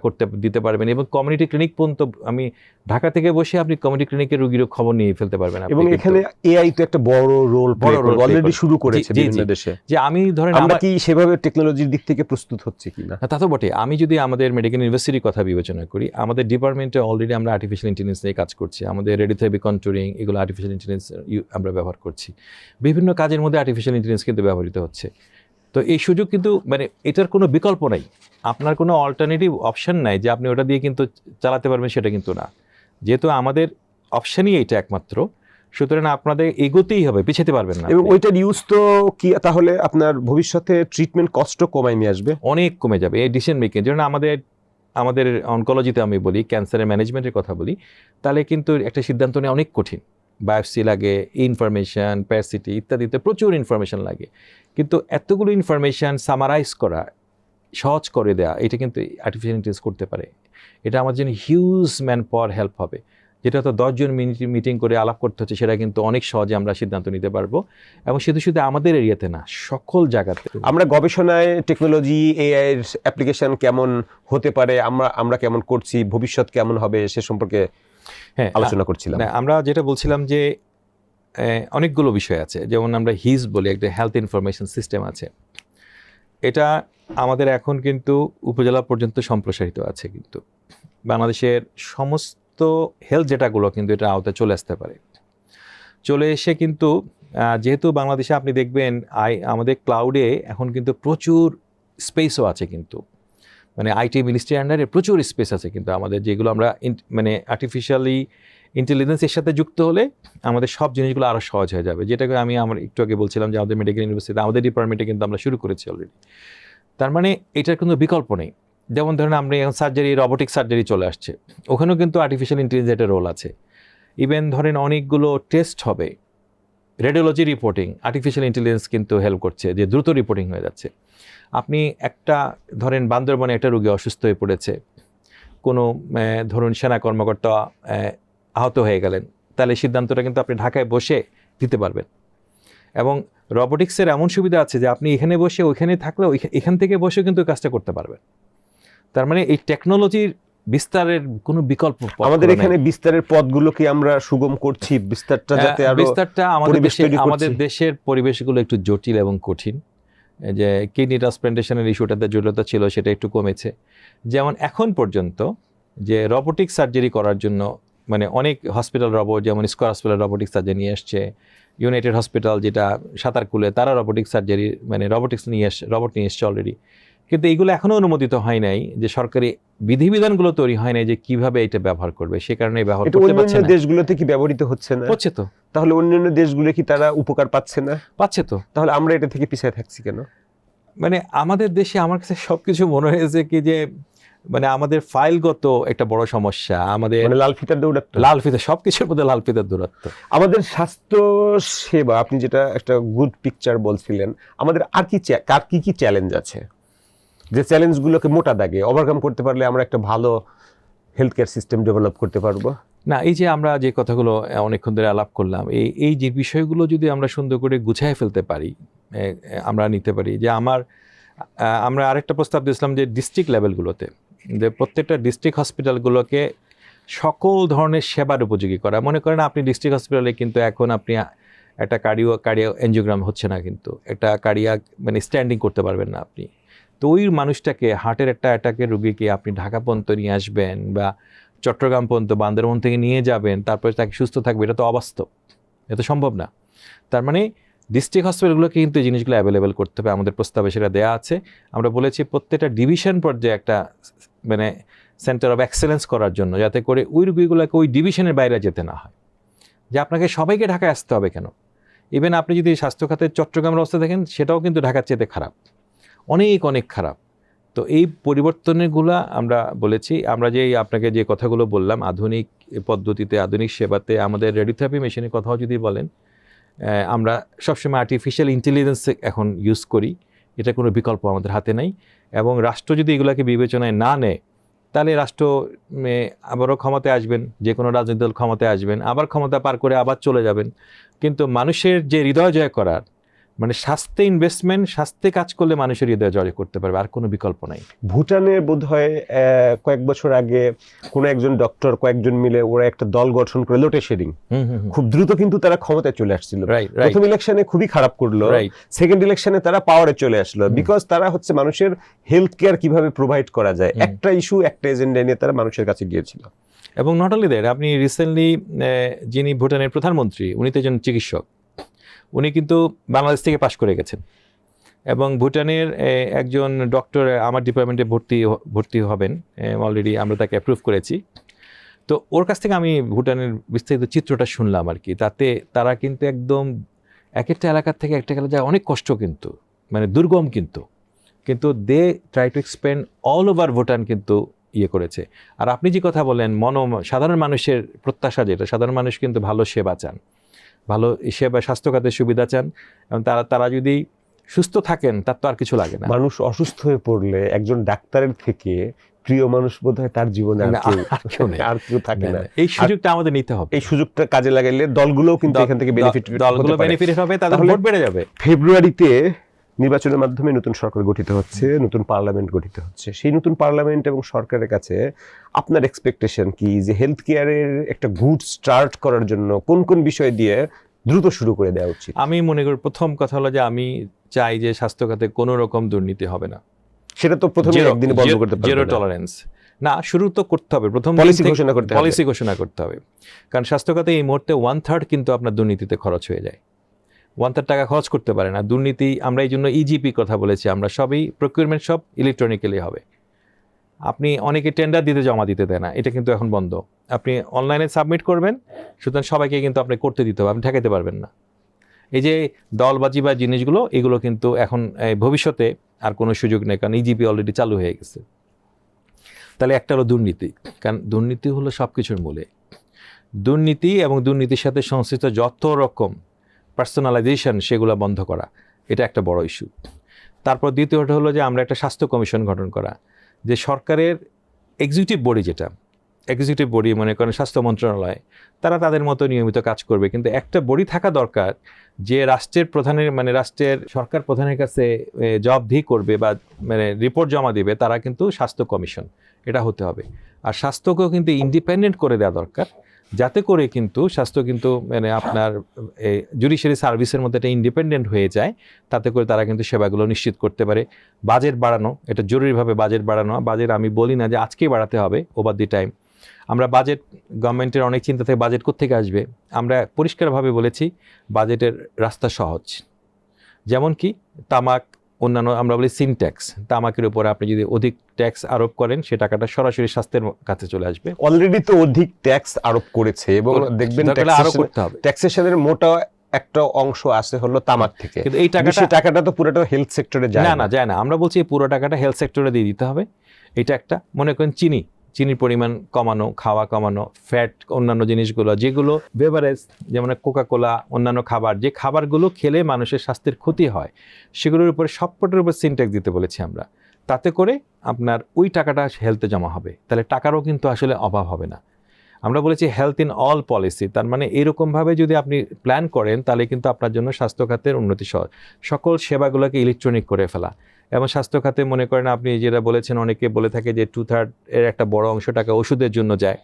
দিতে পারবেন। এবং কমিউনিটি ক্লিনিক পর্যন্ত, আমি ঢাকা থেকে বসে আপনি কমিউনিটি ক্লিনিকের রোগীরও খবর নিয়ে ফেলতে পারবেন। এবং এখানে এআই তো একটা বড় রোল অলরেডি শুরু করেছে বিভিন্ন দেশে। যে আমি ধরেন আমরা কি সেভাবে টেকনোলজির দিক থেকে প্রস্তুত হচ্ছি কিনা? তা তো বটে। আমি যদি আমাদের মেডিকেল ইউনিভার্সিটির কথা বিবেচনা করি, আমাদের ডিপার্টমেন্টে অলরেডি আমরা আর্টিফিশিয়াল ইন্টেলিজেন্স নিয়ে কাজ করছি। আমাদের রেডিওথেরাপি কন্ট্রোলিং, এগুলো আর্টিফিশিয়াল ইন্টেলিজেন্স আমরা ব্যবহার করছি। বিভিন্ন কাজের মধ্যে আর্টিফিশিয়াল ইন্টেলিজেন্স কিন্তু ব্যবহৃত হচ্ছে। তো এই সুযোগ কিন্তু মানে এটার কোনো বিকল্প নাই, আপনার কোনো অল্টারনেটিভ অপশন নাই যে আপনি ওটা দিয়ে কিন্তু চালাতে পারবেন, সেটা কিন্তু না। যেহেতু আমাদের অপশানই এইটা একমাত্র, সুতরাং আপনাদের এগোতেই হবে, পিছাতে পারবেন না। এবং ওইটার ইউজ তো কি তাহলে আপনার ভবিষ্যতে ট্রিটমেন্ট কষ্ট কমায় নিয়ে আসবে? অনেক কমে যাবে এই ডিসিশন মেকিং। যেমন আমাদের অনকোলজিতে আমি বলি, ক্যান্সারের ম্যানেজমেন্টের কথা বলি, তাহলে কিন্তু একটা সিদ্ধান্ত নেওয়া অনেক কঠিন। বায়োপসি লাগে, ইনফরমেশন, প্যাসিটি ইত্যাদিতে প্রচুর ইনফরমেশন লাগে। কিন্তু এতগুলো ইনফরমেশন সামারাইজ করা, সহজ করে দেওয়া, এটা কিন্তু আর্টিফিশিয়াল ইন্টেলিজেন্স করতে পারে। এটা আমার জন্য হিউজ ম্যান পাওয়ার হেল্প হবে। যেটা তো 10 জন মিটিং করে আলাপ করতে হচ্ছে, সেটা কিন্তু অনেক সহজে আমরা সিদ্ধান্ত নিতে পারবো। এবং শুধু আমাদের এরিয়াতে না, সকল জায়গাতে। আমরা গবেষণায় টেকনোলজি, এআই এর অ্যাপ্লিকেশন কেমন হতে পারে, আমরা কেমন করছি, ভবিষ্যৎ কেমন হবে সে সম্পর্কে আলোচনা করছিলাম। আমরা যেটা বলছিলাম যে অনেকগুলো বিষয় আছে। যেমন আমরা হিজ বলি, একটা হেলথ ইনফরমেশন সিস্টেম আছে। এটা আমাদের এখন কিন্তু উপজেলা পর্যন্ত সম্প্রসারিত আছে। কিন্তু বাংলাদেশের সমস্ত হেলথ ডেটাগুলো কিন্তু এটা আওতায় চলে আসতে পারে। চলে এসে কিন্তু যেহেতু বাংলাদেশে আপনি দেখবেন আমাদের ক্লাউডে এখন কিন্তু প্রচুর স্পেসও আছে। কিন্তু মানে আইটি মিনিস্ট্রি আন্ডারে প্রচুর স্পেস আছে কিন্তু আমাদের, যেগুলো আমরা মানে আর্টিফিশিয়ালি ইন্টেলিজেন্সের সাথে যুক্ত হলে আমাদের সব জিনিসগুলো আরও সহজ হয়ে যাবে। যেটাকে আমি একটু আগে বলছিলাম যে আমাদের মেডিকেল ইউনিভার্সিটি, আমাদের ডিপার্টমেন্টে কিন্তু আমরা শুরু করেছি অলরেডি। তার মানে এটার কোনো বিকল্প নেই। যেমন ধরেন আমরা এখন সার্জারি, রবোটিক সার্জারি চলে আসছে, ওখানেও কিন্তু আর্টিফিশিয়াল ইন্টেলিজেন্সের রোল আছে। ইভেন ধরেন অনেকগুলো টেস্ট হবে, রেডিওলজি রিপোর্টিং, আর্টিফিশিয়াল ইন্টেলিজেন্স কিন্তু হেল্প করছে যে দ্রুত রিপোর্টিং হয়ে যাচ্ছে। আপনি একটা ধরেন বান্দরবনে একটা রোগী অসুস্থ হয়ে পড়েছে, কোনো ধরুন সেনা কর্মকর্তা আহত হয়ে গেলেন, তাহলে সিদ্ধান্তটা কিন্তু আপনি ঢাকায় বসে দিতে পারবেন। এবং রবোটিক্সের এমন সুবিধা আছে যে আপনি এখানে বসে ওইখানে থাকলেও এখান থেকে বসে কিন্তু কাজটা করতে পারবেন। তার মানে এই টেকনোলজির বিস্তারের কোনো বিকল্প আমাদের এখানে বিস্তারের পথগুলো কি আমরা সুগম করছি? বিস্তারটা আমাদের দেশের পরিবেশগুলো একটু জটিল এবং কঠিন। যে কিডনি ট্রান্সপ্লান্টেশনের ইস্যুটাতে জটিলতা ছিল, সেটা একটু কমেছে। যেমন এখন পর্যন্ত যে রবোটিক সার্জারি করার জন্য মানে অনেক হসপিটাল রবোট, যেমন স্কয়ার হসপিটাল রবোটিক সার্জারি নিয়ে আসছে, ইউনাইটেড হসপিটাল যেটা সাঁতারকুলে, তারা রবোটিক সার্জারি মানে রবোট নিয়ে এসছে অলরেডি। কিন্তু এইগুলো এখনও অনুমোদিত হয় নাই, যে সরকারি বিধিবিধানগুলো তৈরি হয় নাই যে কিভাবে এটা ব্যবহার করবে, সে কারণে ব্যবহার করতে পারছে না। দেশগুলোতে কি ব্যবহৃত হচ্ছে না? হচ্ছে তো। তাহলে অন্যান্য দেশগুলো কি তারা উপকার পাচ্ছে না? পাচ্ছে তো। তাহলে আমরা এটা থেকে পিছিয়ে থাকছি কেন? মানে আমাদের দেশে আমার কাছে সবকিছু মনে হয়েছে কি যে মানে আমাদের ফাইলগত একটা বড় সমস্যা। আমাদের লাল ফিতার দৌরাত্ম্য, সবকিছুর মধ্যে লাল ফিতার দৌরাত্ম্য। আমাদের স্বাস্থ্য সেবা, আপনি যেটা একটা গুড পিকচার বলছিলেন, আমাদের আর কি চ্যালেঞ্জ আছে, যে চ্যালেঞ্জগুলোকে মোটা দাগে ওভারকাম করতে পারলে আমরা একটা ভালো হেলথ কেয়ার সিস্টেম ডেভেলপ করতে পারবো? না, এই যে আমরা যে কথাগুলো অনেকক্ষণ ধরে আলাপ করলাম, এই যে বিষয়গুলো যদি আমরা সুন্দর করে গুছায় ফেলতে পারি, আমরা নিতে পারি যে আমরা আরেকটা প্রস্তাব দিয়েছিলাম যে ডিস্ট্রিক্ট লেভেলগুলোতে, যে প্রত্যেকটা ডিস্ট্রিক্ট হসপিটালগুলোকে সকল ধরনের সেবার উপযোগী করা। মনে করেন আপনি ডিস্ট্রিক্ট হসপিটালে কিন্তু এখন আপনি একটা কার্ডিও এনজিওগ্রাম হচ্ছে না, কিন্তু একটা কার্ডিয়াক মানে স্ট্যান্ডিং করতে পারবেন না আপনি। তো ওই মানুষটাকে হার্টের একটা অ্যাটাকের রুগীকে আপনি ঢাকা পর্যন্ত নিয়ে আসবেন বা চট্টগ্রাম পর্যন্ত বান্দরবন থেকে নিয়ে যাবেন, তারপরে তাকে সুস্থ থাকবে, এটা তো অবাস্তব, এটা সম্ভব না। তার মানে ডিস্ট্রিক্ট হসপিটালগুলোকে কিন্তু এই জিনিসগুলো অ্যাভেলেবেল করতে হবে, আমাদের প্রস্তাবে সেটা দেওয়া আছে। আমরা বলেছি প্রত্যেকটা ডিভিশন পর্যায়ে একটা মানে সেন্টার অফ এক্সেলেন্স করার জন্য, যাতে করে ওই রুগীগুলোকে ওই ডিভিশনের বাইরে যেতে না হয়, যে আপনাকে সবাইকে ঢাকায় আসতে হবে কেন। ইভেন আপনি যদি স্বাস্থ্য খাতের চট্টগ্রামের অবস্থা দেখেন, সেটাও কিন্তু ঢাকার চেয়ে খারাপ, অনেক অনেক খারাপ। তো এই পরিবর্তনগুলো আমরা বলেছি। আমরা যে আপনাকে যে কথাগুলো বললাম, আধুনিক পদ্ধতিতে আধুনিক সেবাতে আমাদের রেডিওথেরাপি মেশিনের কথাও যদি বলেন, আমরা সবসময় আর্টিফিশিয়াল ইন্টেলিজেন্স এখন ইউজ করি, এটা কোনো বিকল্প আমাদের হাতে নাই। এবং রাষ্ট্র যদি এগুলোকে বিবেচনায় না নেয়, তাহলে রাষ্ট্র আবারও ক্ষমতায় আসবেন, যে কোনো রাজনৈতিক দল ক্ষমতায় আসবেন, আবার ক্ষমতা পার করে আবার চলে যাবেন। কিন্তু মানুষের যে হৃদয় জয় করার মানে স্বাস্থ্যে ইনভেস্টমেন্ট, স্বাস্থ্যে কাজ করলে মানুষের হৃদয় জয় করতে পারবে, আর কোনো বিকল্প নাই। ভুটানে বোধহয় কয়েক বছর আগে কোনো একজন ডক্টর কয়েকজন মিলে ওরা একটা দল গঠন করে লোটে শেডিং, খুব দ্রুত কিন্তু তারা ক্ষমতায় চলে আসছিল। প্রথম ইলেকশনে খুবই খারাপ করলো, সেকেন্ড ইলেকশনে তারা পাওয়ারে চলে আসলো, বিকজ তারা হচ্ছে মানুষের হেলথ কেয়ার কিভাবে প্রোভাইড করা যায়, একটা ইস্যু একটা এজেন্ডা নিয়ে তারা মানুষের কাছে গিয়েছিল। এবং নট অনলি দ্যাট, আপনি রিসেন্টলি যিনি ভুটানের প্রধানমন্ত্রী, উনি তো একজন চিকিৎসক, উনি কিন্তু বাংলাদেশ থেকে পাশ করে গেছেন, এবং ভুটানের একজন ডক্টর আমার ডিপার্টমেন্টে ভর্তি হবেন অলরেডি, আমরা তাকে অ্যাপ্রুভ করেছি। তো ওর কাছ থেকে আমি ভুটানের বিস্তারিত চিত্রটা শুনলাম আর কি। তাতে তারা কিন্তু একদম এক একটা এলাকার থেকে একটা এলাকা যায় অনেক কষ্ট, কিন্তু মানে দুর্গম, কিন্তু they try to expand all over Bhutan কিন্তু করেছে। আর আপনি যে কথা বলেন সাধারণ মানুষের প্রত্যাশা, যেটা সাধারণ মানুষ কিন্তু ভালো সেবা চান, ভালো সেবা স্বাস্থ্য খাতের সুবিধা চান, এবং তারা যদি সুস্থ থাকেন তার তো আর কিছু লাগে না। মানুষ অসুস্থ হয়ে পড়লে একজন ডাক্তারের থেকে প্রিয় মানুষ বোধহয় তার জীবনে আর কেউ থাকে না। এই সুযোগটা আমাদের নিতে হবে, এই সুযোগটা কাজে লাগাইলে দলগুলোও কিন্তু এখান থেকে বেনিফিট হবে, তাদের ভোট বেড়ে যাবে। ফেব্রুয়ারিতে নির্বাচনের মাধ্যমে নতুন সরকার গঠিত হচ্ছে, নতুন পার্লামেন্ট গঠিত হচ্ছে। সেই নতুন পার্লামেন্ট এবং সরকারের কাছে আপনার এক্সপেকটেশন কি, যে হেলথ কেয়ারের একটা গুড স্টার্ট করার জন্য কোন কোন বিষয় দিয়ে দ্রুত শুরু করে দেওয়া উচিত? আমি মনে করি প্রথম কথা হলো যে আমি চাই যে স্বাস্থ্য খাতে কোনো রকম দুর্নীতি হবে না। সেটা তো প্রথমে একদিনে বন্ধ করতে পারবে না, জিরো টলারেন্স না, শুরু তো করতে হবে, প্রথম পলিসি ঘোষণা করতে হবে। কারণ স্বাস্থ্য খাতে এই মুহূর্তে 1/3 কিন্তু আপনার দুর্নীতিতে খরচ হয়ে যায়, 1/3 টাকা খরচ করতে পারে না দুর্নীতি। আমরা এই জন্য ইজিপি কথা বলেছি, আমরা সবই প্রকিউরমেন্ট সব ইলেকট্রনিক্যালি হবে। আপনি অনেকে টেন্ডার দিতে জমা দিতে দেয় না, এটা কিন্তু এখন বন্ধ। আপনি অনলাইনে সাবমিট করবেন, সুতরাং সবাইকে কিন্তু আপনি করতে দিতে হবে, আপনি ঠেকাইতে পারবেন না। এই যে দলবাজি বা জিনিসগুলো, এগুলো কিন্তু এখন ভবিষ্যতে আর কোনো সুযোগ নেই, কারণ ইজিপি অলরেডি চালু হয়ে গেছে। তাহলে একটা হলো দুর্নীতি, কারণ দুর্নীতি হলো সব কিছুর মূলে। দুর্নীতি এবং দুর্নীতির সাথে সংশ্লিষ্ট যত রকম পার্সোনালাইজেশন, সেগুলো বন্ধ করা, এটা একটা বড় ইস্যু। তারপর দ্বিতীয়টা হলো যে আমরা একটা স্বাস্থ্য কমিশন গঠন করা, যে সরকারের এক্সিকিউটিভ বডি, যেটা এক্সিকিউটিভ বডি মনে করেন স্বাস্থ্য মন্ত্রণালয়, তারা তাদের মতো নিয়মিত কাজ করবে, কিন্তু একটা বডি থাকা দরকার যে রাষ্ট্রের প্রধানের মানে রাষ্ট্রের সরকার প্রধানের কাছে জবাবদিহি করবে বা মানে রিপোর্ট জমা দিবে, তারা কিন্তু স্বাস্থ্য কমিশন, এটা হতে হবে। আর স্বাস্থ্যকেও কিন্তু ইন্ডিপেন্ডেন্ট করে দেওয়া দরকার, যাতে করে কিন্তু স্বাস্থ্য কিন্তু মানে আপনার জুডিশিয়ারি সার্ভিসের মধ্যে এটা ইন্ডিপেন্ডেন্ট হয়ে যায়, তাতে করে তারা কিন্তু সেবাগুলো নিশ্চিত করতে পারে। বাজেট বাড়ানো, এটা জরুরিভাবে বাজেট বাড়ানো। বাজেট আমি বলি না যে আজকেই বাড়াতে হবে, ওভার দি টাইম। আমরা বাজেট, গভর্নমেন্টের অনেক চিন্তা থেকে বাজেট কোত্থেকে আসবে, আমরা পরিষ্কারভাবে বলেছি বাজেটের রাস্তা সহজ। যেমন কি তামাক, অন্যান্য আমরা বলি সিন ট্যাক্স, তামাকের উপরে আপনি যদি অধিক ট্যাক্স আরোপ করেন, সে টাকাটা সরাসরি স্বাস্থ্যের কাছে চলে আসবে। অলরেডি তো অধিক ট্যাক্স আরোপ করেছে, এবং দেখবেন আরো করতে হবে। ট্যাক্সেশনের মোটা একটা অংশ আসে হলো তামাক থেকে, কিন্তু এই টাকাটা তো পুরোটা হেলথ সেক্টরে যায় না। আমরা বলছি এই পুরো টাকাটা হেলথ সেক্টরে দিয়ে দিতে হবে। এটা একটা, মনে করেন চিনির পরিমাণ কমানো, খাওয়া কমানো, ফ্যাট, অন্যান্য জিনিসগুলো যেগুলো বেভারেজ, যেমন কোকাকোলা, অন্যান্য খাবার, যে খাবারগুলো খেলে মানুষের স্বাস্থ্যের ক্ষতি হয়, সেগুলোর উপরে সবকটার উপর সিনট্যাক্স দিতে বলেছি আমরা। তাতে করে আপনার ওই টাকাটা হেলথে জমা হবে, তাহলে টাকারও কিন্তু আসলে অভাব হবে না। আমরা বলেছি হেলথ ইন অল পলিসি, তার মানে এরকমভাবে যদি আপনি প্ল্যান করেন, তাহলে কিন্তু আপনার জন্য স্বাস্থ্য খাতের উন্নতি সহজ। সকল সেবাগুলোকে ইলেকট্রনিক করে ফেলা, এবং স্বাস্থ্য খাতে মনে করেন আপনি যেটা বলেছেন, অনেকে বলে থাকে যে 2/3 এর একটা বড় অংশ টাকা ওষুধের জন্য যায়।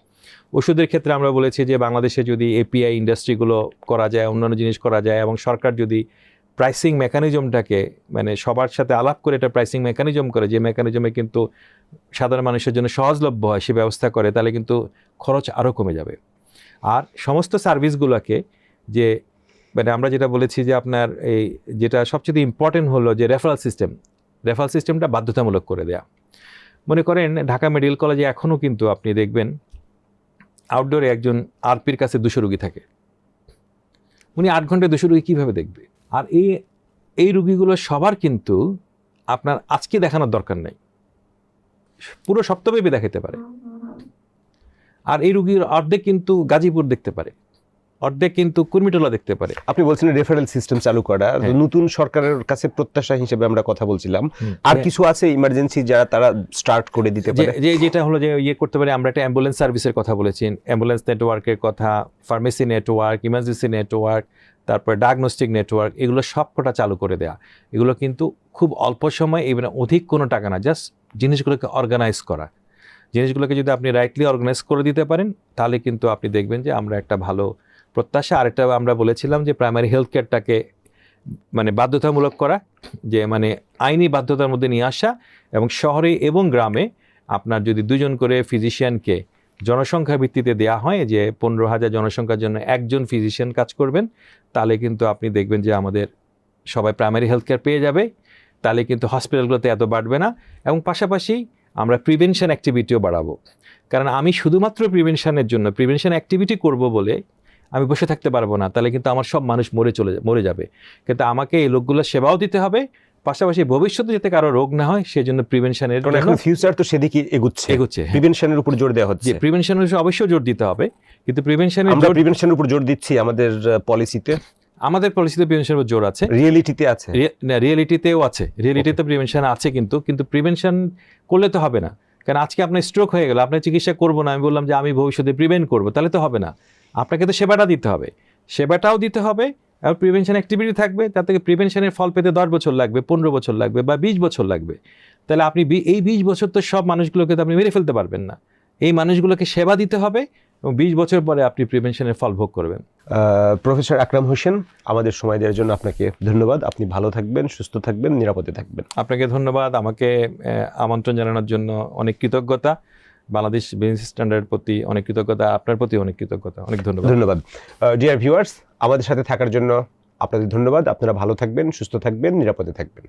ওষুধের ক্ষেত্রে আমরা বলেছি যে বাংলাদেশে যদি এপিআই ইন্ডাস্ট্রিগুলো করা যায়, অন্যান্য জিনিস করা যায়, এবং সরকার যদি প্রাইসিং মেকানিজমটাকে মানে সবার সাথে আলাপ করে এটা প্রাইসিং মেকানিজম করে, যে মেকানিজমে কিন্তু সাধারণ মানুষের জন্য সহজলভ্য হয় সে ব্যবস্থা করে, তাহলে কিন্তু খরচ আরও কমে যাবে। আর সমস্ত সার্ভিসগুলোকে যে মানে আমরা যেটা বলেছি যে আপনার এই যেটা সবচেয়ে ইম্পর্টেন্ট হলো যে রেফারেল সিস্টেমটা বাধ্যতামূলক করে দেয়া। মনে করেন ঢাকা মেডিকেল কলেজে এখনও কিন্তু আপনি দেখবেন আউটডোরে একজন আরপির কাছে 200 রুগী থাকে, উনি 8 ঘন্টায় 200 রুগী কীভাবে দেখবে? আর এই রুগীগুলো সবার কিন্তু আপনার আজকে দেখানোর দরকার নেই, পুরো সপ্তাহব্যাপী দেখাতে পারে। আর এই রুগীর অর্ধেক কিন্তু গাজীপুর দেখতে পারে, অর্ধেক কিন্তু কুর্মিটোলা দেখতে পারে। আপনি বলছেন রেফারেল সিস্টেম চালু করা, নতুন সরকারের কাছে প্রত্যাশা হিসেবে আমরা কথা বলছিলাম। আর কিছু আছে ইমার্জেন্সি যারা তারা স্টার্ট করে দিতে পারে, যেটা হলো যে ইয়ে করতে পারে। আমরা একটা অ্যাম্বুলেন্স সার্ভিসের কথা বলেছি, অ্যাম্বুলেন্স নেটওয়ার্কের কথা, ফার্মেসি নেটওয়ার্ক, ইমার্জেন্সি নেটওয়ার্ক, তারপর ডায়াগনস্টিক নেটওয়ার্ক, এগুলো সবকটা চালু করে দেয়া। এগুলো কিন্তু খুব অল্প সময়, এবার অধিক কোনো টাকা না, জাস্ট জিনিসগুলোকে অর্গানাইজ করা। জিনিসগুলোকে যদি আপনি রাইটলি অর্গানাইজ করে দিতে পারেন তাহলে কিন্তু আপনি দেখবেন যে আমরা একটা ভালো প্রত্যাশা। আরেকটা আমরা বলেছিলাম যে প্রাইমারি হেলথ কেয়ারটাকে মানে বাধ্যতামূলক করা, যে মানে আইনি বাধ্যতার মধ্যে নিয়ে আসা, এবং শহরে এবং গ্রামে আপনার যদি 2 জন করে ফিজিশিয়ানকে জনসংখ্যা ভিত্তিতে দেয়া হয়, যে 15,000 জনসংখ্যার জন্য একজন ফিজিশিয়ান কাজ করবেন, তাহলে কিন্তু আপনি দেখবেন যে আমাদের সবাই প্রাইমারি হেলথ কেয়ার পেয়ে যাবে। তাহলে কিন্তু হসপিটালগুলোতে এত বাড়বে না, এবং পাশাপাশি আমরা প্রিভেনশন অ্যাক্টিভিটিও বাড়াবো। কারণ আমি শুধুমাত্র প্রিভেনশন অ্যাক্টিভিটি করব বলে আমি বসে থাকতে পারবো না, তাহলে কিন্তু আমার সব মানুষ মরে যাবে। কিন্তু আমাকে এই লোকগুলোর সেবাও দিতে হবে, পাশাপাশি ভবিষ্যতে যাতে কারো রোগ না হয় সেজন্য প্রিভেনশনের ফিউচার তো সেদিকে এগুচ্ছে। প্রিভেনশনের উপর জোর দেওয়া হচ্ছে। প্রিভেনশনের অবশ্যই জোর দিতে হবে, কিন্তু প্রিভেনশনের উপর জোর দিচ্ছি আমাদের পলিসিতে প্রিভেনশনের উপর জোর আছে, রিয়েলিটিতেও আছে, রিয়েলিটিতে প্রিভেনশন আছে, কিন্তু প্রিভেনশন করলে তো হবে না। কারণ আজকে আপনার স্ট্রোক হয়ে গেল, আপনার চিকিৎসা করবো না, আমি বললাম যে আমি ভবিষ্যতে প্রিভেন্ট করবো, তাহলে তো হবে না। আপনাকে তো সেবাটাও দিতে হবে, আর প্রিভেনশন অ্যাক্টিভিটি থাকবে। তার থেকে প্রিভেনশনের ফল পেতে 10 বছর লাগবে, 15 বছর লাগবে, বা 20 বছর লাগবে। তাহলে আপনি এই 20 বছর তো সব মানুষগুলোকে তো আপনি মেরে ফেলতে পারবেন না। এই মানুষগুলোকে সেবা দিতে হবে, এবং 20 বছর পরে আপনি প্রিভেনশনের ফল ভোগ করবেন। প্রফেসর আকরাম হোসেন, আমাদের সময় দেওয়ার জন্য আপনাকে ধন্যবাদ। আপনি ভালো থাকবেন, সুস্থ থাকবেন, নিরাপদে থাকবেন। আপনাকে ধন্যবাদ, আমাকে আমন্ত্রণ জানানোর জন্য অনেক কৃতজ্ঞতা। বাংলাদেশ বিজনেস স্ট্যান্ডার্ডের প্রতি অনেক কৃতজ্ঞতা, আপনার প্রতি অনেক কৃতজ্ঞতা, অনেক ধন্যবাদ। ডিয়ার ভিউয়ার্স, আমাদের সাথে থাকার জন্য আপনাদের ধন্যবাদ। আপনারা ভালো থাকবেন, সুস্থ থাকবেন, নিরাপদে থাকবেন।